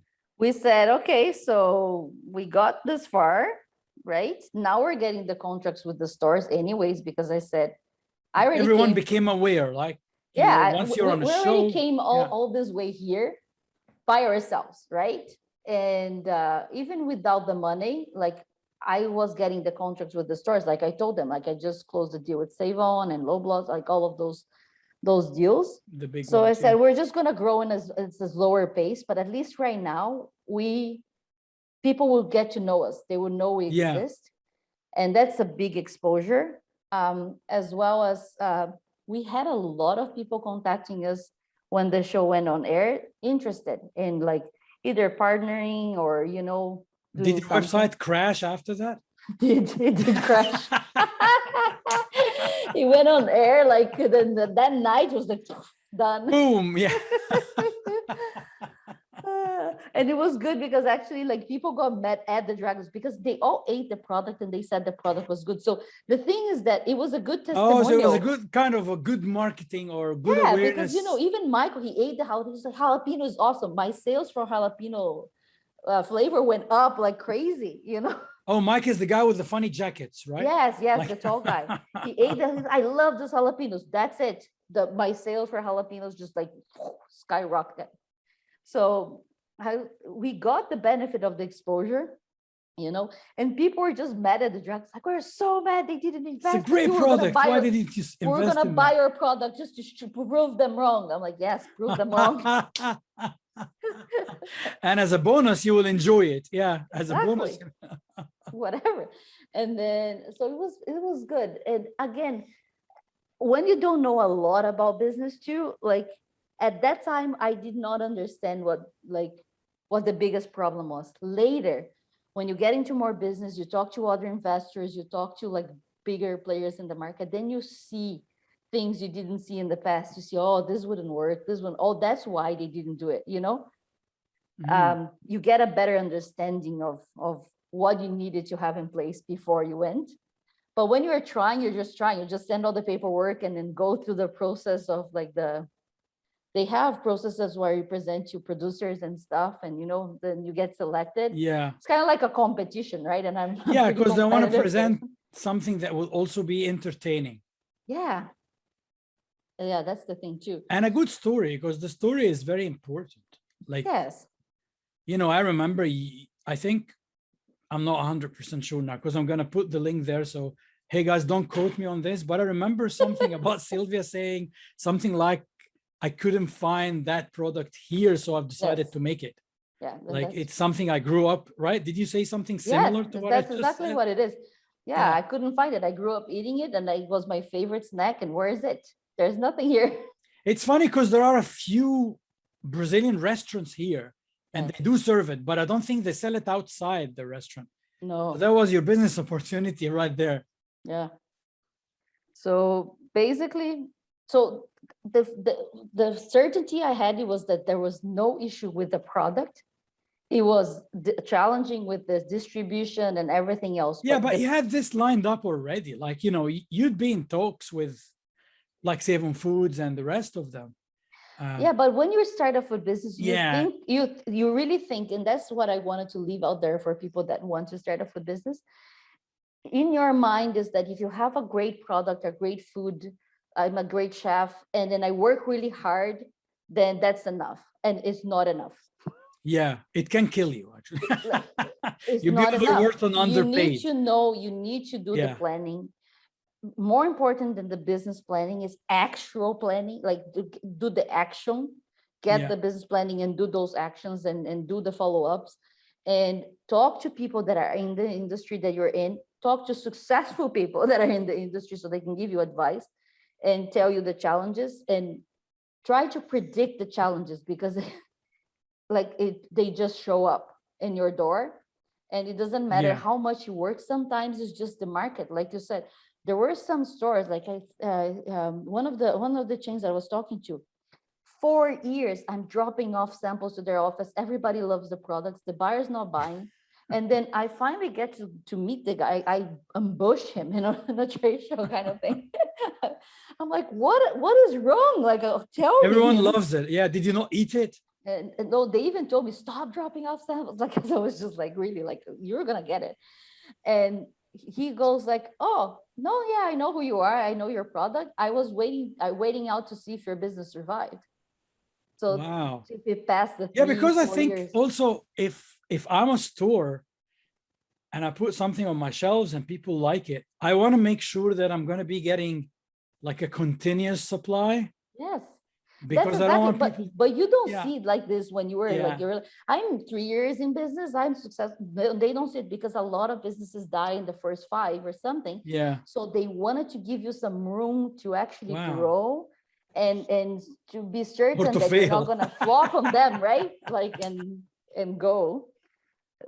We said, okay, so we got this far, right? Now we're getting the contracts with the stores anyways, because I said, Everyone became aware, like, once you're on a we show. already came all this way here by ourselves, right? And even without the money, like I was getting the contracts with the stores. Like I told them, like I just closed the deal with Save On and Loblaws, like all of those deals. The big So ones, I said, yeah. we're just gonna grow in a slower pace, but at least right now, people will get to know us. They will know we Yeah. exist. And that's a big exposure. As well as we had a lot of people contacting us when the show went on air, interested in like either partnering or, Did your website crash after that? It did crash. It went on air, like then that night was like done. Boom, yeah. And it was good because actually like people got mad at the Dragons because they all ate the product and they said the product was good. So the thing is that it was a good testimonial. Oh, so it was a good kind of a good marketing or good awareness. Because even Michael, he ate the jalapeno. He's like, jalapeno is awesome. My sales for jalapeno flavor went up like crazy, Oh, Mike is the guy with the funny jackets, right? Yes, the tall guy. He ate I love those jalapenos. That's it. My sales for jalapenos just like skyrocketed. So we got the benefit of the exposure. you know, and people were just mad at the drugs. Like, we're so mad they didn't It's a invest. great product. Why did you just We're invest gonna in buy your product just to prove them wrong. I'm like, yes, prove them wrong. that? And as a bonus, you will enjoy it. Yeah, as a bonus. Exactly. Whatever. And then so it was good. And again, when you don't know a lot about business too, like at that time I did not understand what the biggest problem was. Later, when you get into more business, you talk to other investors, you talk to like bigger players in the market, then you see things you didn't see in the past. You see, oh, this wouldn't work, this one, oh, that's why they didn't do it, you know. You get a better understanding of what you needed to have in place before you went. But when you're trying, you just send all the paperwork and then go through the process of like they have processes where you present to producers and stuff, and you know, then you get selected. Yeah. It's kind of like a competition, right? And I'm Yeah, because they want to present person. something that will also be entertaining. Yeah. Yeah, that's the thing too. And a good story, because the story is very important. Like, yes. You know, I remember, I think, I'm not 100% sure now, because I'm going to put the link there. So, hey guys, don't quote me on this, but I remember something about Silvia saying something like, I couldn't find that product here, so I've decided to make it. Yeah. Like it's something I grew up, right? Did you say something similar to what that's I just exactly said? what it is. Yeah, I couldn't find it. I grew up eating it and it was my favorite snack. And where is it? There's nothing here. It's funny because there are a few Brazilian restaurants here and they do serve it, but I don't think they sell it outside the restaurant. No. So that was your business opportunity right there. Yeah. So basically, so the certainty I had was that there was no issue with the product. It was challenging with the distribution and everything else. Yeah, but you had this lined up already. Like, you know, you'd be in talks with like Save On Foods and the rest of them. Yeah, but when you start a food business, you think you really think, and that's what I wanted to leave out there for people that want to start a food business. In your mind is that if you have a great product, a great food, I'm a great chef, and then I work really hard, then that's enough. And it's not enough. Yeah, it can kill you, actually. You're not overworked and underpaid. You need to do the planning. More important than the business planning is actual planning, like do the action, get the business planning and do those actions and do the follow-ups and talk to people that are in the industry that you're in, talk to successful people that are in the industry so they can give you advice and tell you the challenges and try to predict the challenges because they just show up in your door and it doesn't matter how much you work. Sometimes it's just the market. Like you said, there were some stores like one of the chains I was talking to, 4 years, I'm dropping off samples to their office. Everybody loves the products. The buyer's not buying. And then I finally get to meet the guy. I ambush him, in a trade show kind of thing. I'm like, what is wrong? Like, tell me. Everyone loves it. Yeah. Did you not eat it? And no, they even told me, stop dropping off samples. Like, I was just like, really, like, you're going to get it. And he goes like, oh, no, yeah, I know who you are. I know your product. I was waiting out to see if your business survived. So wow. if it passed the because I think years. also if I'm a store and I put something on my shelves and people like it, I want to make sure that I'm going to be getting like a continuous supply. Yes. Because I don't want people. But you don't see it like this when you were I'm 3 years in business. I'm successful. They don't see it because a lot of businesses die in the first 5 or something. Yeah. So they wanted to give you some room to actually grow and to be certain that you're not gonna flop on them, right? Like and go.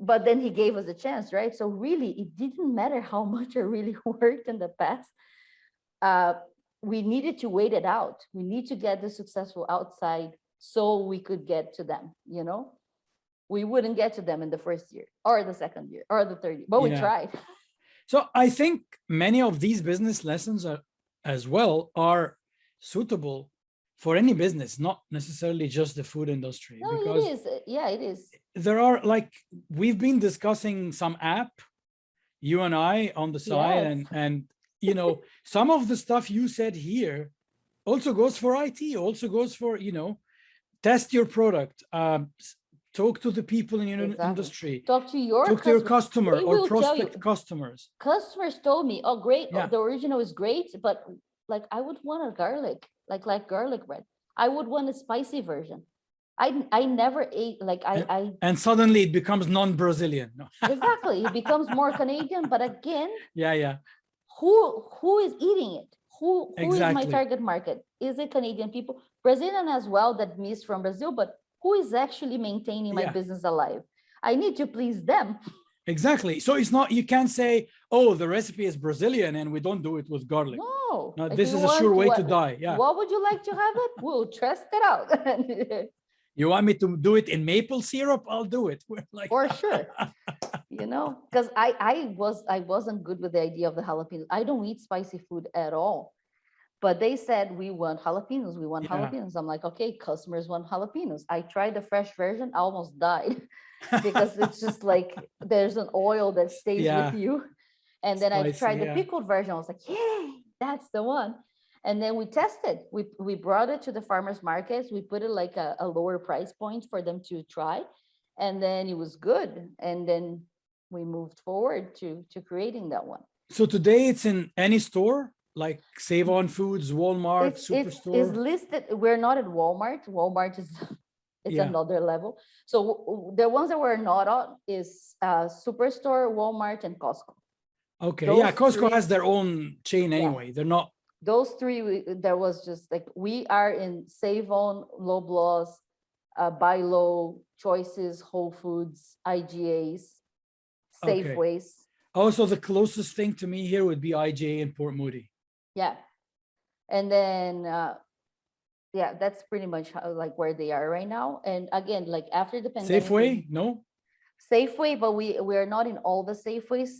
But then he gave us a chance, right? So really, it didn't matter how much I really worked in the past. We needed to wait it out. We need to get the successful outside so we could get to them, you know? We wouldn't get to them in the first year or the second year or the third year, but we tried. So I think many of these business lessons as well are suitable for any business, not necessarily just the food industry. No, because it is. Yeah, it is. There are like, we've been discussing some app, you and I on the side and you know, some of the stuff you said here also goes for IT, also goes for, you know, test your product, talk to the people in your Exactly. industry, Talk to your talk to your customers. customer They or will tell you. prospect customers. Customers told me, oh, great, Yeah. the original is great, but like I would want a garlic, like garlic bread. I would want a spicy version. I never ate like I And suddenly it becomes non-Brazilian. No. exactly. It becomes more Canadian, but again, Yeah. who is eating it? Who is my Exactly. target market? Is it Canadian people, Brazilian as well, that miss from Brazil, but who is actually maintaining my Yeah. business alive? I need to please them. Exactly. So it's not, you can't say, oh, the recipe is Brazilian and we don't do it with garlic. No, No, if this you is a sure want way to die. Yeah. What would you like to have it? We'll test it out. You want me to do it in maple syrup? I'll do it. We're like, For sure. You know, because I wasn't good with the idea of the jalapenos. I don't eat spicy food at all. But they said we want jalapenos, we want Yeah. jalapenos. I'm like, okay, customers want jalapenos. I tried the fresh version, I almost died because it's just like there's an oil that stays Yeah. with you. And then I Spicy, tried the yeah. pickled version. I was like, yay, that's the one. And then we tested. We brought it to the farmers markets. We put it like a lower price point for them to try. And then it was good. And then we moved forward to creating that one. So today it's in any store, like Save On Foods, Walmart, It's Superstore. listed. We're not at Walmart. Walmart is it's Yeah. another level. So the ones that we're not on is Superstore, Walmart, and Costco. Okay. Those Yeah. Costco three- has their own chain anyway. They're not. Those three, there was just like we are in Save On, Low Bloss, Buy Low, Choices, Whole Foods, IGAs, Okay. Safeways. Also, the closest thing to me here would be IGA in Port Moody. Yeah. And then, yeah, that's pretty much how, like where they are right now. And again, like after the pandemic. Safeway? No? Safeway, but we're not in all the Safeways.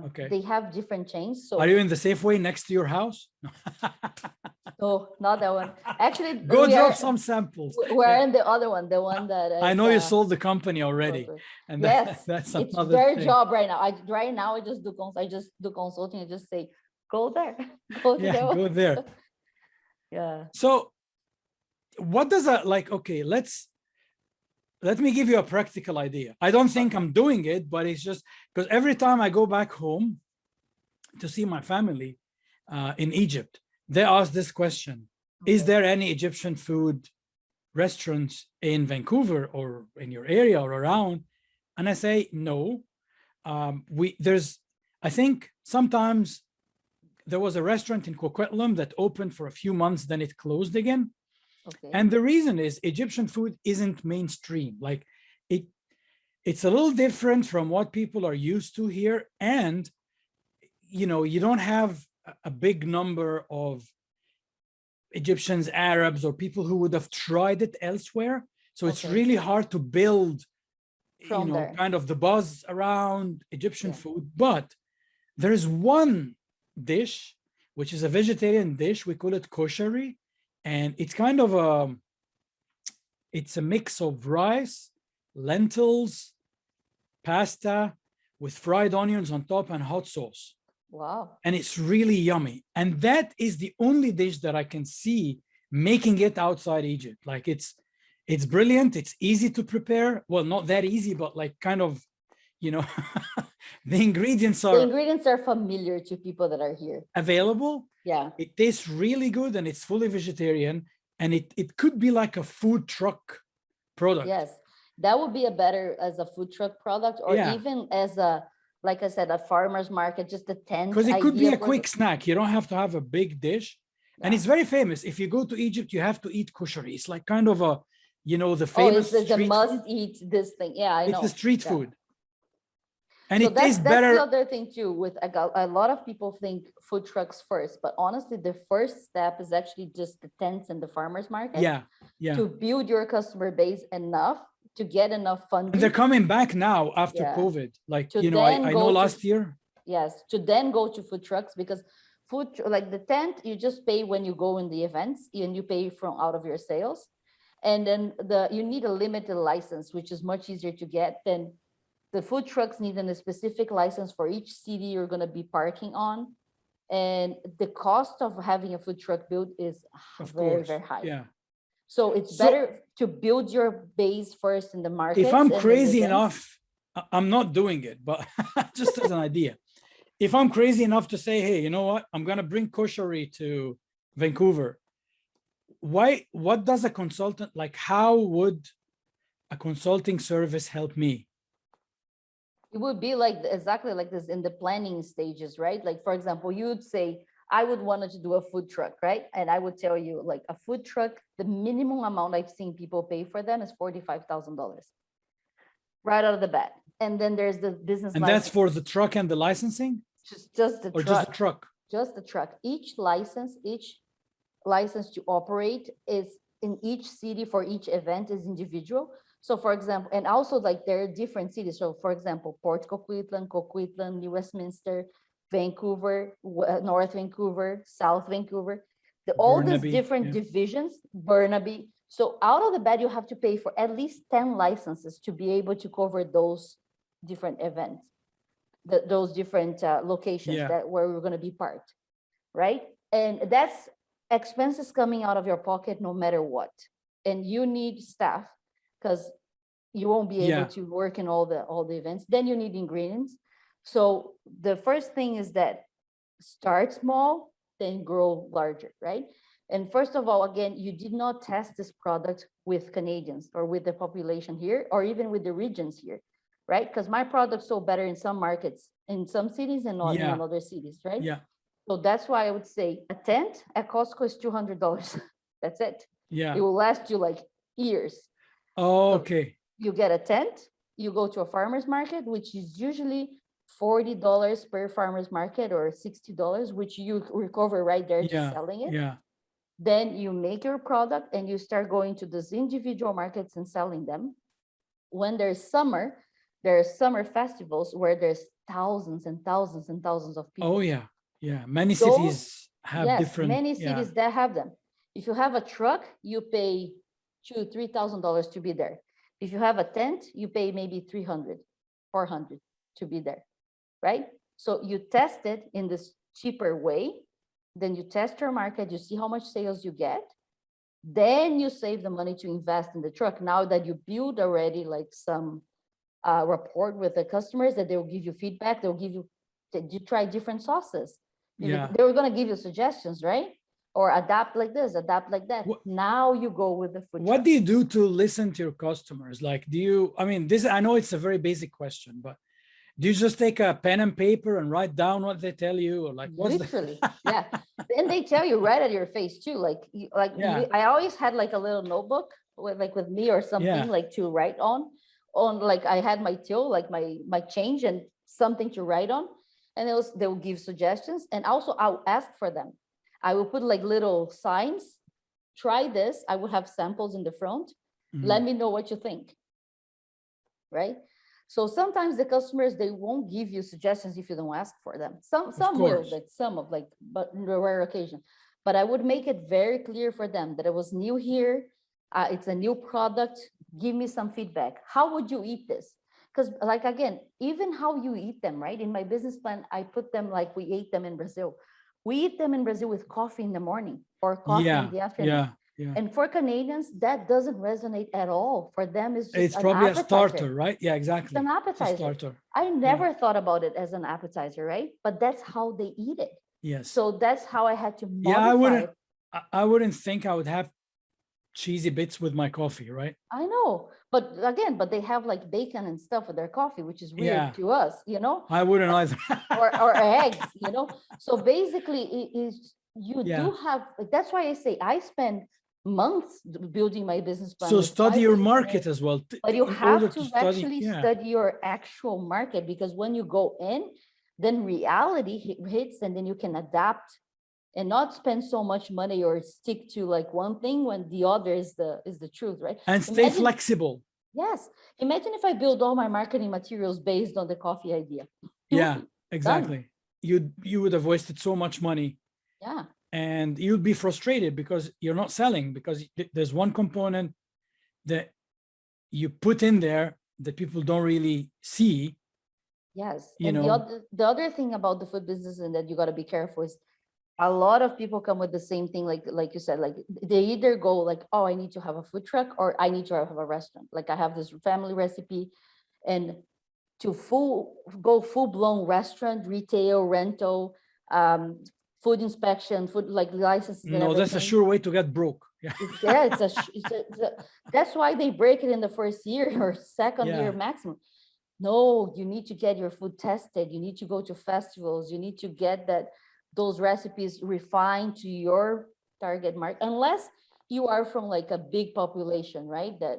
Okay. They have different chains. So Are you in the Safeway next to your house? no, not that one. Actually, Go we drop are- some samples. We're in the other one, the one that I is, know you sold the company already. closer. And Yes, that's it's another their thing. job right now. Right now I just do consulting. I just say, go there, go to Yeah, that one. go there. Yeah. So what does that like? Okay, let me give you a practical idea. I don't think I'm doing it, but it's just because every time I go back home to see my family in Egypt, they ask this question: is there any Egyptian food restaurants in Vancouver or in your area or around? And I say no. I think sometimes there was a restaurant in Coquitlam that opened for a few months, then it closed again. Okay. And the reason is Egyptian food isn't mainstream. Like it's a little different from what people are used to here. And, you know, you don't have a big number of Egyptians, Arabs, or people who would have tried it elsewhere. So it's Okay. really hard to build, From there. kind of the buzz around Egyptian Yeah. food. But there is one dish, which is a vegetarian dish. We call it koshari. And it's kind of it's a mix of rice, lentils, pasta with fried onions on top and hot sauce. Wow. And it's really yummy. And that is the only dish that I can see making it outside Egypt. Like it's brilliant. It's easy to prepare. Well, not that easy, but like kind of, the ingredients The are ingredients are familiar to people that are here. available. Yeah. It tastes really good and it's fully vegetarian. And it could be like a food truck product. Yes. That would be a better as a food truck product, or Yeah. even as a, like I said, a farmer's market, just a tent. Because it could be idea a for quick the- snack. You don't have to have a big dish. And Yeah. it's very famous. If you go to Egypt, you have to eat kushari. It's like kind of a, the Oh, famous it's the street must food. eat this thing. Yeah, I It's know. the street Yeah. food. And So it tastes that's better. the other thing too. With a lot of people think food trucks first, but honestly, the first step is actually just the tents and the farmers market. Yeah. Yeah. To build your customer base enough to get enough funding. And they're coming back now after Yeah. COVID. Like, To I then know go to- last year. Yes, to then go to food trucks, because like the tent, you just pay when you go in the events and you pay from out of your sales. And then you need a limited license, which is much easier to get than the food trucks need a specific license for each city you're going to be parking on. And the cost of having a food truck built is Of very, course. very high. Yeah. So it's So better to build your base first in the market. if I'm crazy enough, I'm not doing it, but just as an idea, if I'm crazy enough to say, hey, you know what, I'm gonna bring koshery to Vancouver, what does a consultant, like, how would a consulting service help me? It would be like exactly like this in the planning stages, right? Like, for example, you would say, I would want to do a food truck, right? And I would tell you, like, a food truck, the minimum amount I've seen people pay for them is $45,000 right out of the bat. And then there's the business And license. that's for the truck and the licensing? Just the Or truck. just the truck? Just the truck. Each license to operate is in each city for each event is individual. So for example, and also like there are different cities. So for example, Port Coquitlam, New Westminster, Vancouver, North Vancouver, South Vancouver, all these Burnaby, different divisions, Burnaby. So out of the bat, you have to pay for at least 10 licenses to be able to cover those different events, those different locations that where we're going to be parked, right? And that's expenses coming out of your pocket no matter what. And you need staff because you won't be able to work in all the events. Then you need ingredients. So the first thing is that start small, then grow larger, right? And first of all, again, you did not test this product with Canadians or with the population here, or even with the regions here, right? Because my product's sold better in some markets, in some cities and not in other cities, right? Yeah. So that's why I would say a tent at Costco is $200. That's it. Yeah. It will last you like years. Oh, So okay. you get a tent, you go to a farmer's market, which is usually $40 per farmer's market or $60, which you recover right there just selling it. Yeah. Then you make your product and you start going to these individual markets and selling them. When there's summer, there are summer festivals where there's thousands and thousands and thousands of people. Oh, yeah. Yeah. Many cities have different. Many cities that have them. If you have a truck, you pay $2,000-$3,000 to be there. If you have a tent, you pay maybe $300-$400 to be there, right? So you test it in this cheaper way. Then you test your market, you see how much sales you get. Then you save the money to invest in the truck. Now that you build already like some rapport with the customers, that they will give you feedback, they'll give you, you try different sauces. They were going to give you suggestions, right? Or adapt like this, adapt like that. Now you go with the food. What do you do to listen to your customers? Like, do you, I mean, this, I know it's a very basic question, but do you just take a pen and paper and write down what they tell you? Or like, what's literally, yeah. And they tell you right at your face too. Like, I always had like a little notebook with me or something like to write on like I had my till, like my change and something to write on. And they'll give suggestions. And also I'll ask for them. I will put like little signs, try this. I will have samples in the front. Let me know what you think, right? So sometimes the customers, they won't give you suggestions if you don't ask for them. Some will, like but in a rare occasion. But I would make it very clear for them that it was new here. It's a new product. Give me some feedback. How would you eat this? Because like, again, even how you eat them, right? In my business plan, I put them like we ate them in Brazil. We eat them in Brazil with coffee in the morning or coffee in the afternoon. Yeah. And for Canadians, that doesn't resonate at all. For them, it's just it's probably appetizer. A starter, right? Yeah, exactly. It's an appetizer. Starter. I never thought about it as an appetizer, right? But that's how they eat it. Yes. So that's how I had to modify it. I wouldn't think I would have cheesy bits with my coffee, right? I know, but again, they have like bacon and stuff with their coffee, which is weird to us, you know. I wouldn't either. or eggs, you know. So basically, it is you do have. That's why I say I spend months building my business plan. So study your market as well. But you have to actually study your actual market, because when you go in, then reality hits, and then you can adapt and not spend so much money or stick to like one thing when the other is the truth, right? And stay flexible. Yes. Imagine if I build all my marketing materials based on the coffee idea. Yeah, exactly. You would have wasted so much money. Yeah. And you'd be frustrated because you're not selling, because there's one component that you put in there that people don't really see. Yes. You and know, the other thing about the food business and that you got to be careful is a lot of people come with the same thing, like you said, like they either go like, oh, I need to have a food truck or I need to have a restaurant. Like I have this family recipe, and to go full-blown restaurant, retail, rental, food inspection, food like licenses and No, that's a everything. sure way to get broke. Yeah. Yeah, that's why they break it in the first year or second year maximum. No, you need to get your food tested. You need to go to festivals. You need to get those recipes refined to your target market, unless you are from like a big population, right? That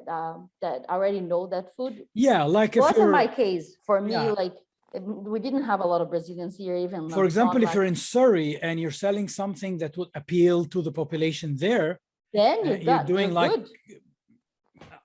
already know that food. Yeah, like It if wasn't you're, my case. For me, yeah. like we didn't have a lot of Brazilians here, even. For example, if you're in Surrey and you're selling something that would appeal to the population there, then you're doing like good.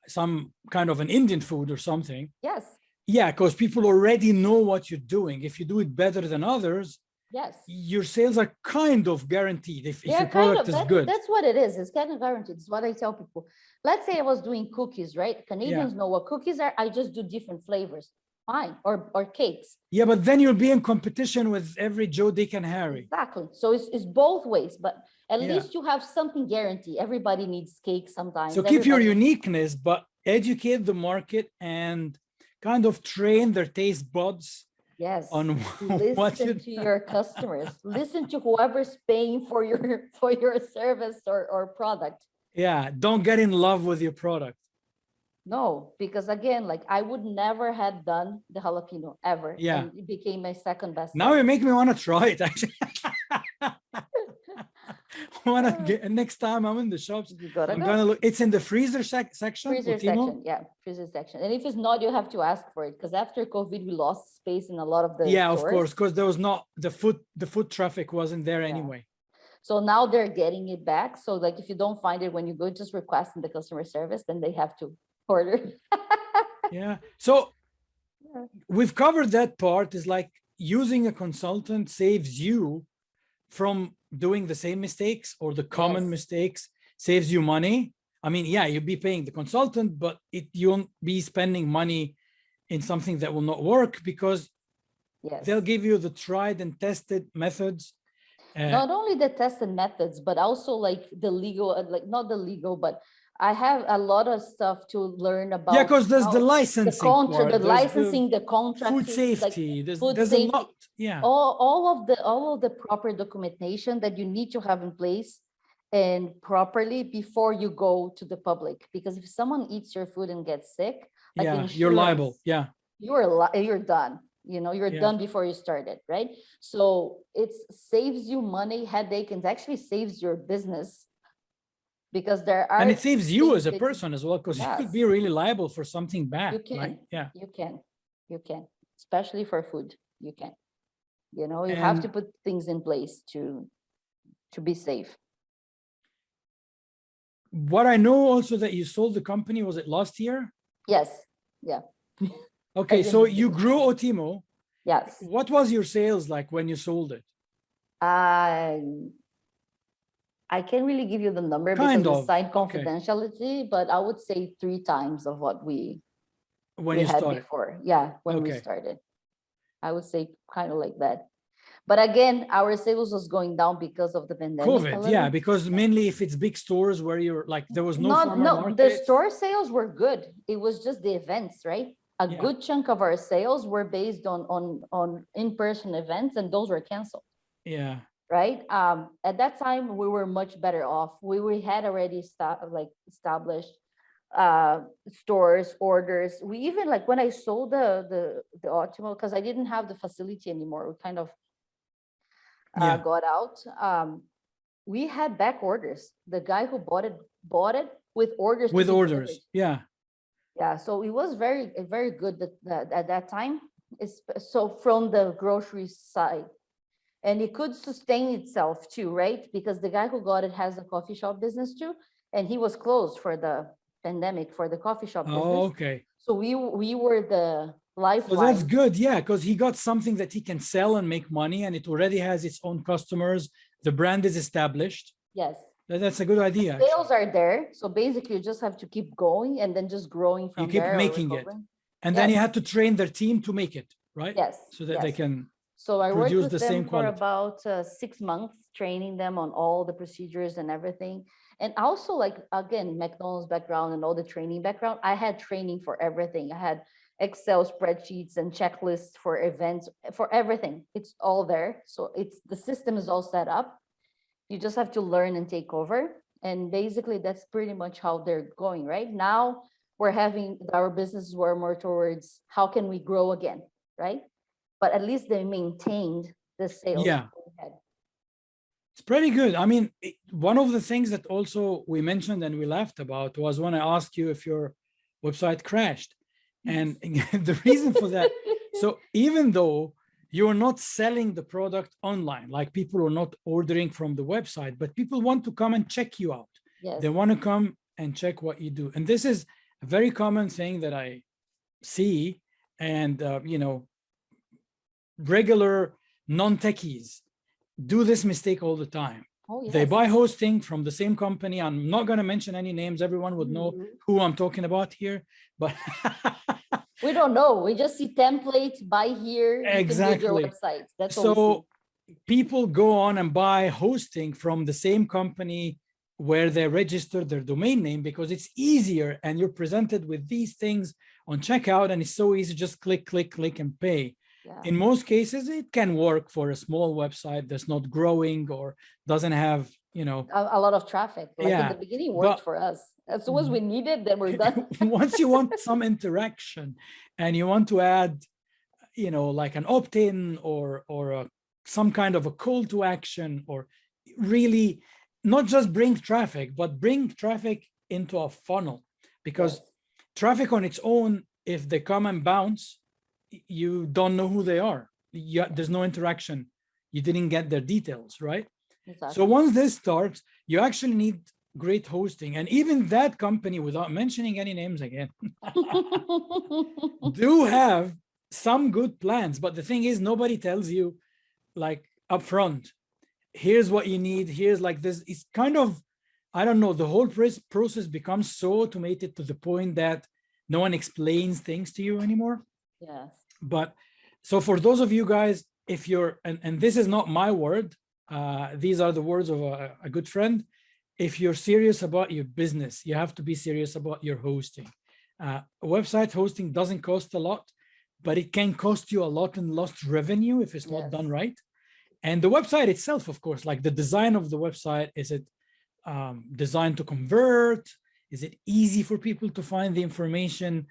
some kind of an Indian food or something. Yes. Yeah, because people already know what you're doing. If you do it better than others, yes, your sales are kind of guaranteed if your kind product of, is good. That's what it is. It's kind of guaranteed. It's what I tell people. Let's say I was doing cookies, right? Canadians know what cookies are. I just do different flavors. Fine. Or cakes. Yeah, but then you'll be in competition with every Joe, Dick, and Harry. Exactly. So it's both ways, but at least you have something guaranteed. Everybody needs cake sometimes. So keep your uniqueness, but educate the market and kind of train their taste buds. Yes. On listen to your customers. Listen to whoever's paying for your service or product. Yeah. Don't get in love with your product. No, because again, like I would never have done the jalapeno ever. Yeah. And it became my second best. Now you make me want to try it actually. Next time I'm in the shops, I'm gonna look. It's in the freezer section. Freezer section, yeah, freezer section. And if it's not, you have to ask for it, because after COVID, we lost space in a lot of the stores. Of course, because there was not the foot traffic wasn't there anyway. So now they're getting it back. So like if you don't find it when you go, just request in the customer service, then they have to order. Yeah. So we've covered that part. Is like using a consultant saves you from doing the same mistakes or the common mistakes, saves you money. I mean, yeah, you'll be paying the consultant, but you won't be spending money in something that will not work, because they'll give you the tried and tested methods. Not only the tested methods, but also like the legal, like not the legal, but I have a lot of stuff to learn about. Yeah, because there's the licensing, the licensing, the contract, food safety. Like there's a lot. Yeah. All of the proper documentation that you need to have in place and properly before you go to the public. Because if someone eats your food and gets sick, like you're liable. Yeah. You're done. You know, you're done before you started, right? So it saves you money, headache, and actually saves your business. Because there are, and it saves you as a person as well, because you could be really liable for something bad. You can, right? Yeah, you can, especially for food. You can, you have to put things in place to be safe. What I know also that you sold the company, was it last year? Yes. Yeah. Okay, so you grew Otimo. Yes. What was your sales like when you sold it? I can't really give you the number because we signed confidentiality, but I would say 3 times of what we had before. Yeah, when we started. I would say kind of like that. But again, our sales was going down because of the pandemic. COVID, yeah, because mainly if it's big stores where you're like, there was no market. The store sales were good. It was just the events, right? A good chunk of our sales were based on in-person events, and those were canceled. Yeah. Right. At that time, we were much better off. We had already established stores, orders. We even, like, when I sold the Otimo, because I didn't have the facility anymore, we kind of got out. We had back orders. The guy who bought it with orders. With orders, yeah. Yeah, so it was very, very good at that time. So from the grocery side. And it could sustain itself too, right? Because the guy who got it has a coffee shop business too, and he was closed for the pandemic for the coffee shop business. Oh, okay. So we were the lifeline. So that's good, yeah, because he got something that he can sell and make money, and it already has its own customers. The brand is established. Yes. That's a good idea. The sales are there, so basically you just have to keep going and then just growing from there. You keep making it, and then you have to train their team to make it, right? Yes. So that they can. So I worked with the them same for quality. about 6 months training them on all the procedures and everything. And also, like, again, McDonald's background and all the training background, I had training for everything. I had Excel spreadsheets and checklists for events, for everything. It's all there. So the system is all set up. You just have to learn and take over. And basically that's pretty much how they're going right now. We're having our businesses were more towards how can we grow again, right? But at least they maintained the sales. Yeah. It's pretty good. I mean, one of the things that also we mentioned and we laughed about was when I asked you if your website crashed. And the reason for that, so even though you're not selling the product online, like people are not ordering from the website, but people want to come and check you out. Yes. They want to come and check what you do. And this is a very common thing that I see. And, you know, regular non-techies do this mistake all the time. Oh, yes. They buy hosting from the same company. I'm not going to mention any names. Everyone would know who I'm talking about here, but we don't know. We just see templates, buy here. Exactly. Your website. That's so people go on and buy hosting from the same company where they register their domain name because it's easier and you're presented with these things on checkout and it's so easy. Just click, click, click and pay. Yeah. In most cases, it can work for a small website that's not growing or doesn't have, you know, a lot of traffic. Like in the beginning, worked for us. As soon as we need it, then we're done. Once you want some interaction and you want to add, you know, like an opt-in or some kind of a call to action, or really not just bring traffic, but bring traffic into a funnel, because traffic on its own, if they come and bounce, you don't know who they are. There's no interaction. You didn't get their details, right? Exactly. So once this starts, you actually need great hosting. And even that company, without mentioning any names again, do have some good plans. But the thing is, nobody tells you like upfront, here's what you need. Here's like this. It's kind of, I don't know, the whole process becomes so automated to the point that no one explains things to you anymore. Yes. But so for those of you guys, if you're, and this is not my word, these are the words of a good friend. If you're serious about your business, you have to be serious about your hosting. Website hosting doesn't cost a lot, but it can cost you a lot in lost revenue if it's not done right. And the website itself, of course, like the design of the website, is it designed to convert? Is it easy for people to find the information?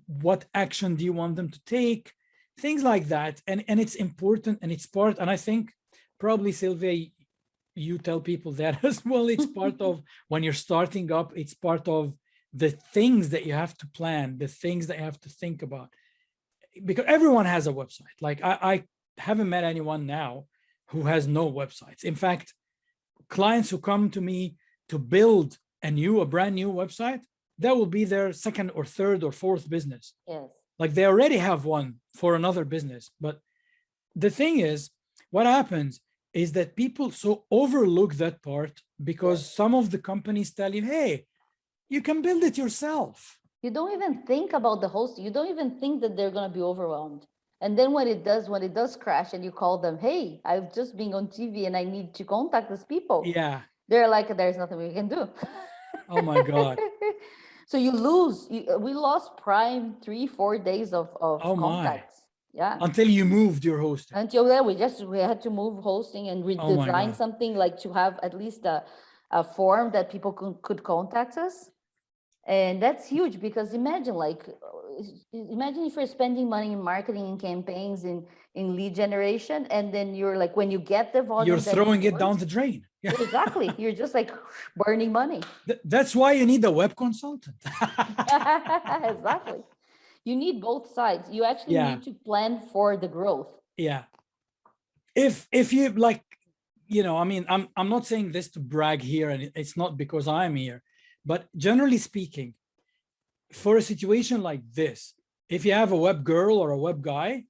What action do you want them to take? Things like that. And it's important, and it's part, and I think probably Silvia, you tell people that as well. It's part of when you're starting up, it's part of the things that you have to plan, the things that you have to think about, because everyone has a website. Like I haven't met anyone now who has no websites. In fact, clients who come to me to build a brand new website, that will be their second or third or fourth business. Yes. Like they already have one for another business. But the thing is, what happens is that people so overlook that part because some of the companies tell you, hey, you can build it yourself. You don't even think about the host. You don't even think that they're going to be overwhelmed. And then when it does crash and you call them, hey, I've just been on TV and I need to contact these people. Yeah. They're like, there's nothing we can do. Oh my God. So you lose, we lost prime 3-4 days of contacts. Yeah. Until you moved your hosting. Until then, we had to move hosting and redesign something like to have at least a form that people could contact us. And that's huge, because imagine if you're spending money in marketing and campaigns in lead generation, and then you're like, when you get the volume, you're throwing it down the drain. Yeah. Exactly. You're just like burning money. That's why you need a web consultant. Exactly. You need both sides. You actually need to plan for the growth. Yeah. If you like, you know, I mean, I'm not saying this to brag here, and it's not because I'm here, but generally speaking, for a situation like this, if you have a web girl or a web guy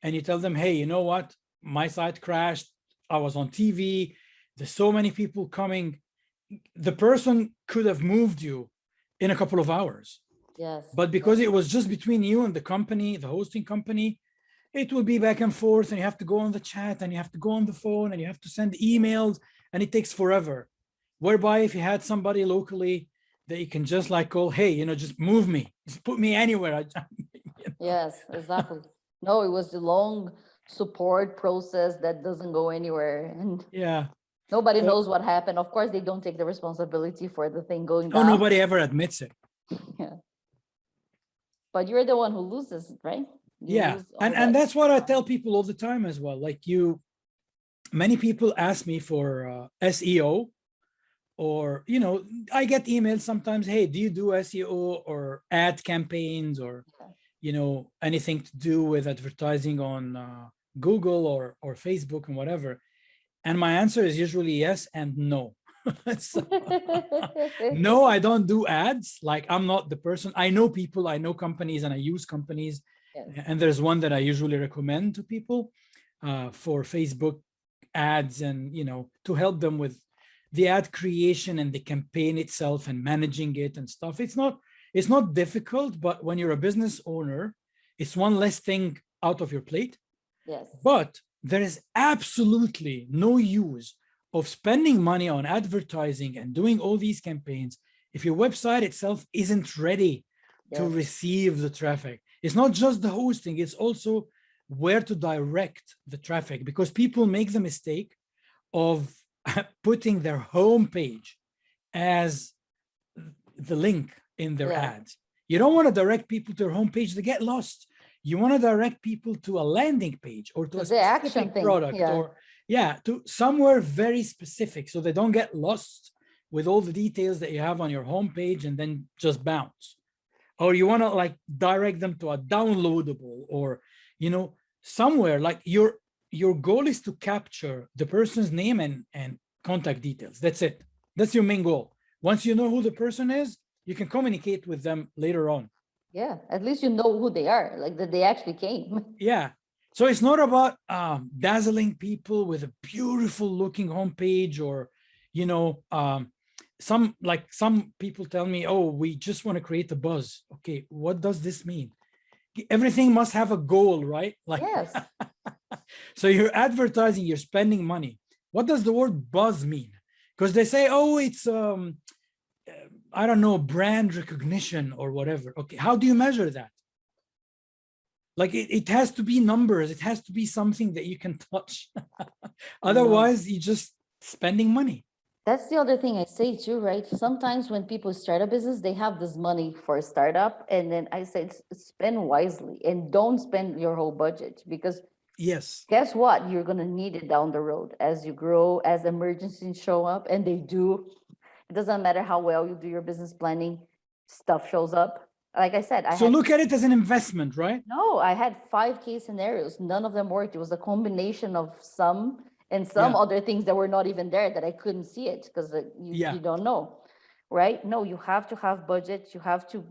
and you tell them, hey, you know what, my site crashed, I was on TV, there's so many people coming, the person could have moved you in a couple of hours. Yes. But because it was just between you and the company, the hosting company, it will be back and forth, and you have to go on the chat, and you have to go on the phone, and you have to send emails, and it takes forever. Whereby if you had somebody locally that you can just like call, hey, just move me, just put me anywhere. Yes, exactly. No, it was the long support process that doesn't go anywhere, and Yeah. nobody So, knows what happened. Of course, they don't take the responsibility for the thing going oh, down. nobody ever admits it. Yeah. But you're the one who loses, right? You Yeah. lose all And that. that's what I tell people all the time as well. Like many people ask me for SEO, or I get emails sometimes, hey, do you do SEO or ad campaigns, or anything to do with advertising on Google or Facebook and whatever. And my answer is usually yes and no. So, no, I don't do ads. Like, I'm not the person. I know people, I know companies, and I use companies. Yes. And there's one that I usually recommend to people for Facebook ads, and to help them with the ad creation and the campaign itself and managing it and stuff. It's not difficult, but when you're a business owner, it's one less thing out of your plate. Yes. But there is absolutely no use of spending money on advertising and doing all these campaigns if your website itself isn't ready to Yes. receive the traffic. It's not just the hosting, it's also where to direct the traffic, because people make the mistake of putting their home page as the link in their ads. You don't want to direct people to your homepage; they get lost. You want to direct people to a landing page or to a specific product, or to somewhere very specific, so they don't get lost with all the details that you have on your homepage and then just bounce. Or you want to like direct them to a downloadable, or somewhere like your goal is to capture the person's name and contact details. That's it. That's your main goal. Once you know who the person is, you can communicate with them later on. Yeah, at least you know who they are, like that they actually came. Yeah. So it's not about dazzling people with a beautiful looking homepage, or, some people tell me, oh, we just want to create a buzz. Okay, what does this mean? Everything must have a goal, right? Like, yes. So you're advertising, you're spending money. What does the word buzz mean? Because they say, oh, it's I don't know, brand recognition or whatever. Okay, how do you measure that? Like, it has to be numbers. It has to be something that you can touch. Otherwise, you're just spending money. That's the other thing I say too, right? Sometimes when people start a business, they have this money for a startup. And then I say, spend wisely and don't spend your whole budget, because yes, guess what? You're going to need it down the road as you grow, as emergencies show up, and they do. It doesn't matter how well you do your business planning, stuff shows up. Like I said, look at it as an investment, right? No, I had 5 case scenarios. None of them worked. It was a combination of some and some other things that were not even there, that I couldn't see it because you don't know, right? No, you have to have budget. You have to,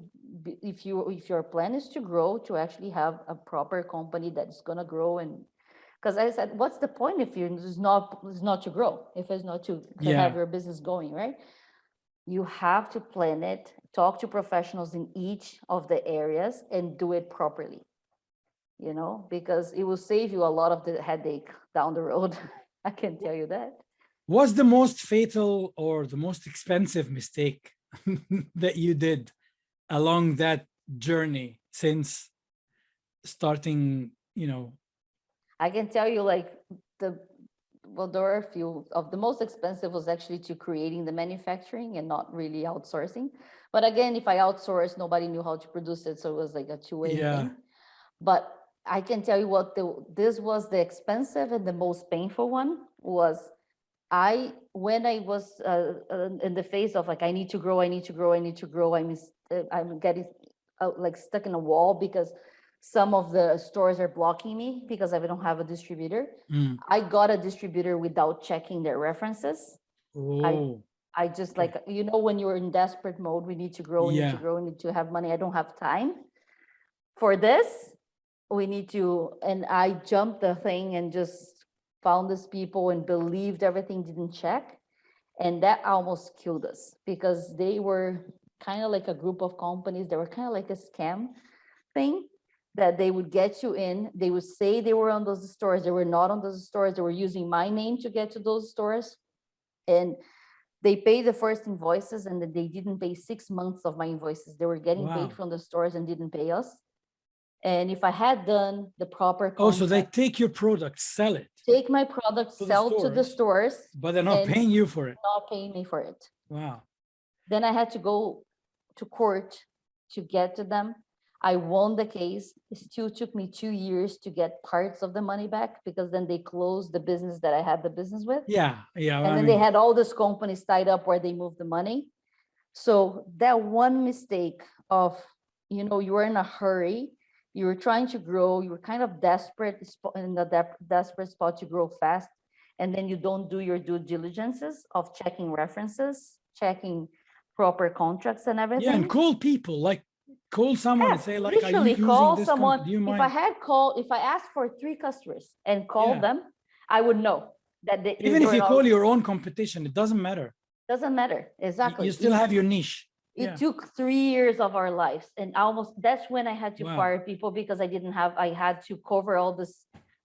if your plan is to grow, to actually have a proper company that's gonna grow. And because I said, what's the point if it's not to grow, if it's not to have your business going, right? You have to plan it, talk to professionals in each of the areas and do it properly, because it will save you a lot of the headache down the road. I can tell you that. What's the most fatal or the most expensive mistake that you did along that journey since starting, I can tell you, like, there are a few. Of the most expensive was actually to creating the manufacturing and not really outsourcing. But again, if I outsourced, nobody knew how to produce it, so it was like a two-way thing. But I can tell you what this was the expensive and the most painful one was. When I was in the phase of like, I need to grow, I'm getting like stuck in a wall because some of the stores are blocking me because I don't have a distributor. I got a distributor without checking their references. I just like, when you're in desperate mode, we need to grow, we need to have money. I don't have time for this. We need to, and I jumped the thing and just found these people and believed everything, didn't check. And that almost killed us because they were kind of like a group of companies that were kind of like a scam thing. that they would get you in. They would say they were on those stores. They were not on those stores. They were using my name to get to those stores. And they paid the first invoices, and then they didn't pay 6 months of my invoices. They were getting Wow. paid from the stores and didn't pay us. And if I had done the proper Oh, so they contract, take your product, sell it, take my product, to the sell to the stores, stores, but they're not and paying you for it. not paying me for it. Wow. Then I had to go to court to get to them. I won the case. It still took me 2 years to get parts of the money back, because then they closed the business that I had the business with. Yeah. Yeah. And I then they mean, had all these companies tied up where they moved the money. So that one mistake of, you know, you were in a hurry, you were trying to grow, you were kind of desperate, in the desperate spot to grow fast. And then you don't do your due diligences of checking references, checking proper contracts and everything. yeah, and call people, like call someone and Yes, say, like, are you literally using call this someone. company? Do you If mind? if I asked for 3 customers and called Yeah. them, I would know that they Even if were you not- call your own competition, it doesn't matter. doesn't matter. Exactly. You still have your niche. It Yeah. took 3 years of our lives, and almost that's when I had to Wow. fire people, because I had to cover all this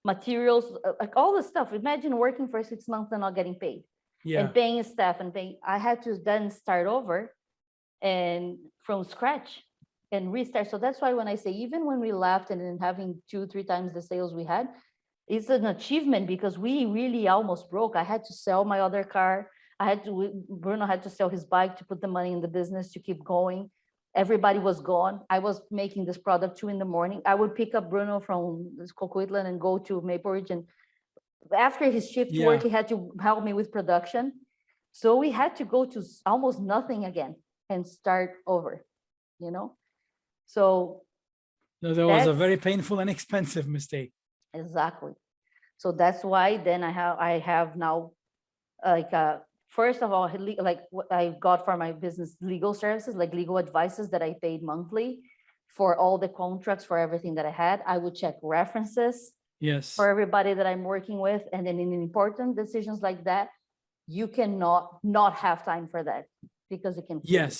materials, like all the stuff. Imagine working for 6 months and not getting paid, Yeah. and paying staff and paying. I had to then start over and from scratch and restart. So that's why when I say, even when we left and then having 2-3 times the sales we had, it's an achievement, because we really almost broke. I had to sell my other car. Bruno had to sell his bike to put the money in the business to keep going. Everybody was gone. I was making this product 2 a.m. I would pick up Bruno from Coquitlam and go to Maple Ridge. And after his shift work, he had to help me with production. So we had to go to almost nothing again and start over, you know? So So that was a that's- very painful and expensive mistake. exactly. So that's why then I have now, like, first of all, like what I got for my business, legal services, like legal advices that I paid monthly for all the contracts, for everything that I had. I would check references Yes. for everybody that I'm working with. And then in important decisions like that, you cannot not have time for that, because it can kill you. Yes,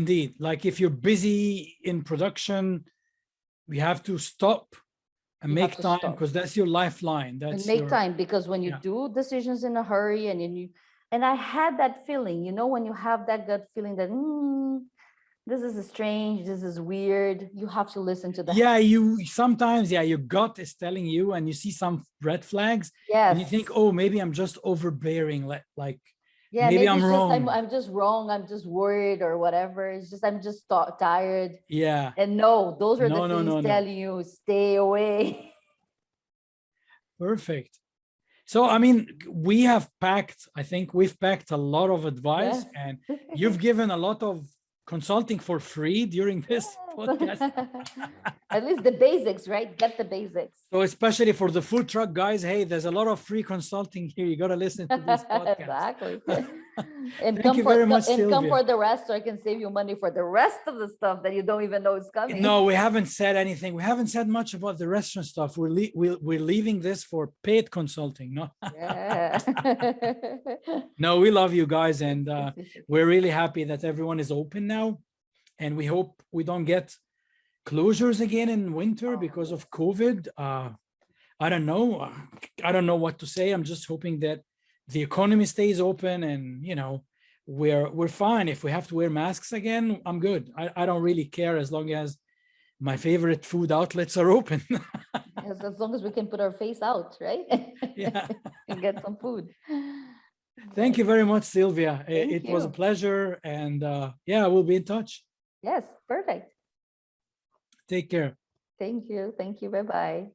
indeed. Like if you're busy in production, we have to stop and You have make to time, stop. because that's your lifeline. And That's make your, time, because when you yeah. do decisions in a hurry and I had that feeling, you know, when you have that gut feeling that this is strange, this is weird, you have to listen to that. Yeah, you sometimes, yeah, your gut is telling you, and you see some red flags, Yes. and you think, oh, maybe I'm just overbearing. Like, Yeah, maybe I'm it's wrong. just, I'm just wrong. I'm just worried or whatever. It's just, I'm just tired. Yeah. And no, those are No, the no, things no, no. telling you, stay away. Perfect. So, I mean, I think we've packed a lot of advice, Yes. and you've given a lot of consulting for free during this podcast. At least the basics, right? Get the basics. So especially for the food truck guys, hey, there's a lot of free consulting here. You got to listen to this podcast. Exactly. And Thank come you for very much, and come Silvia. for the rest, so I can save you money for the rest of the stuff that you don't even know is coming. No, we haven't said anything. We haven't said much about the restaurant stuff. We're leaving this for paid consulting. No, Yeah. no, we love you guys, and we're really happy that everyone is open now, and we hope we don't get closures again in winter because of COVID. I don't know. I don't know what to say. I'm just hoping that the economy stays open, and we're fine. If we have to wear masks again, I'm good. I don't really care, as long as my favorite food outlets are open. As long as we can put our face out, right? Yeah. And get some food. Thank you very much, Silvia. Thank It was a you. pleasure, and yeah, we'll be in touch. Yes, perfect. Take care. Thank you. Thank you. Bye-bye.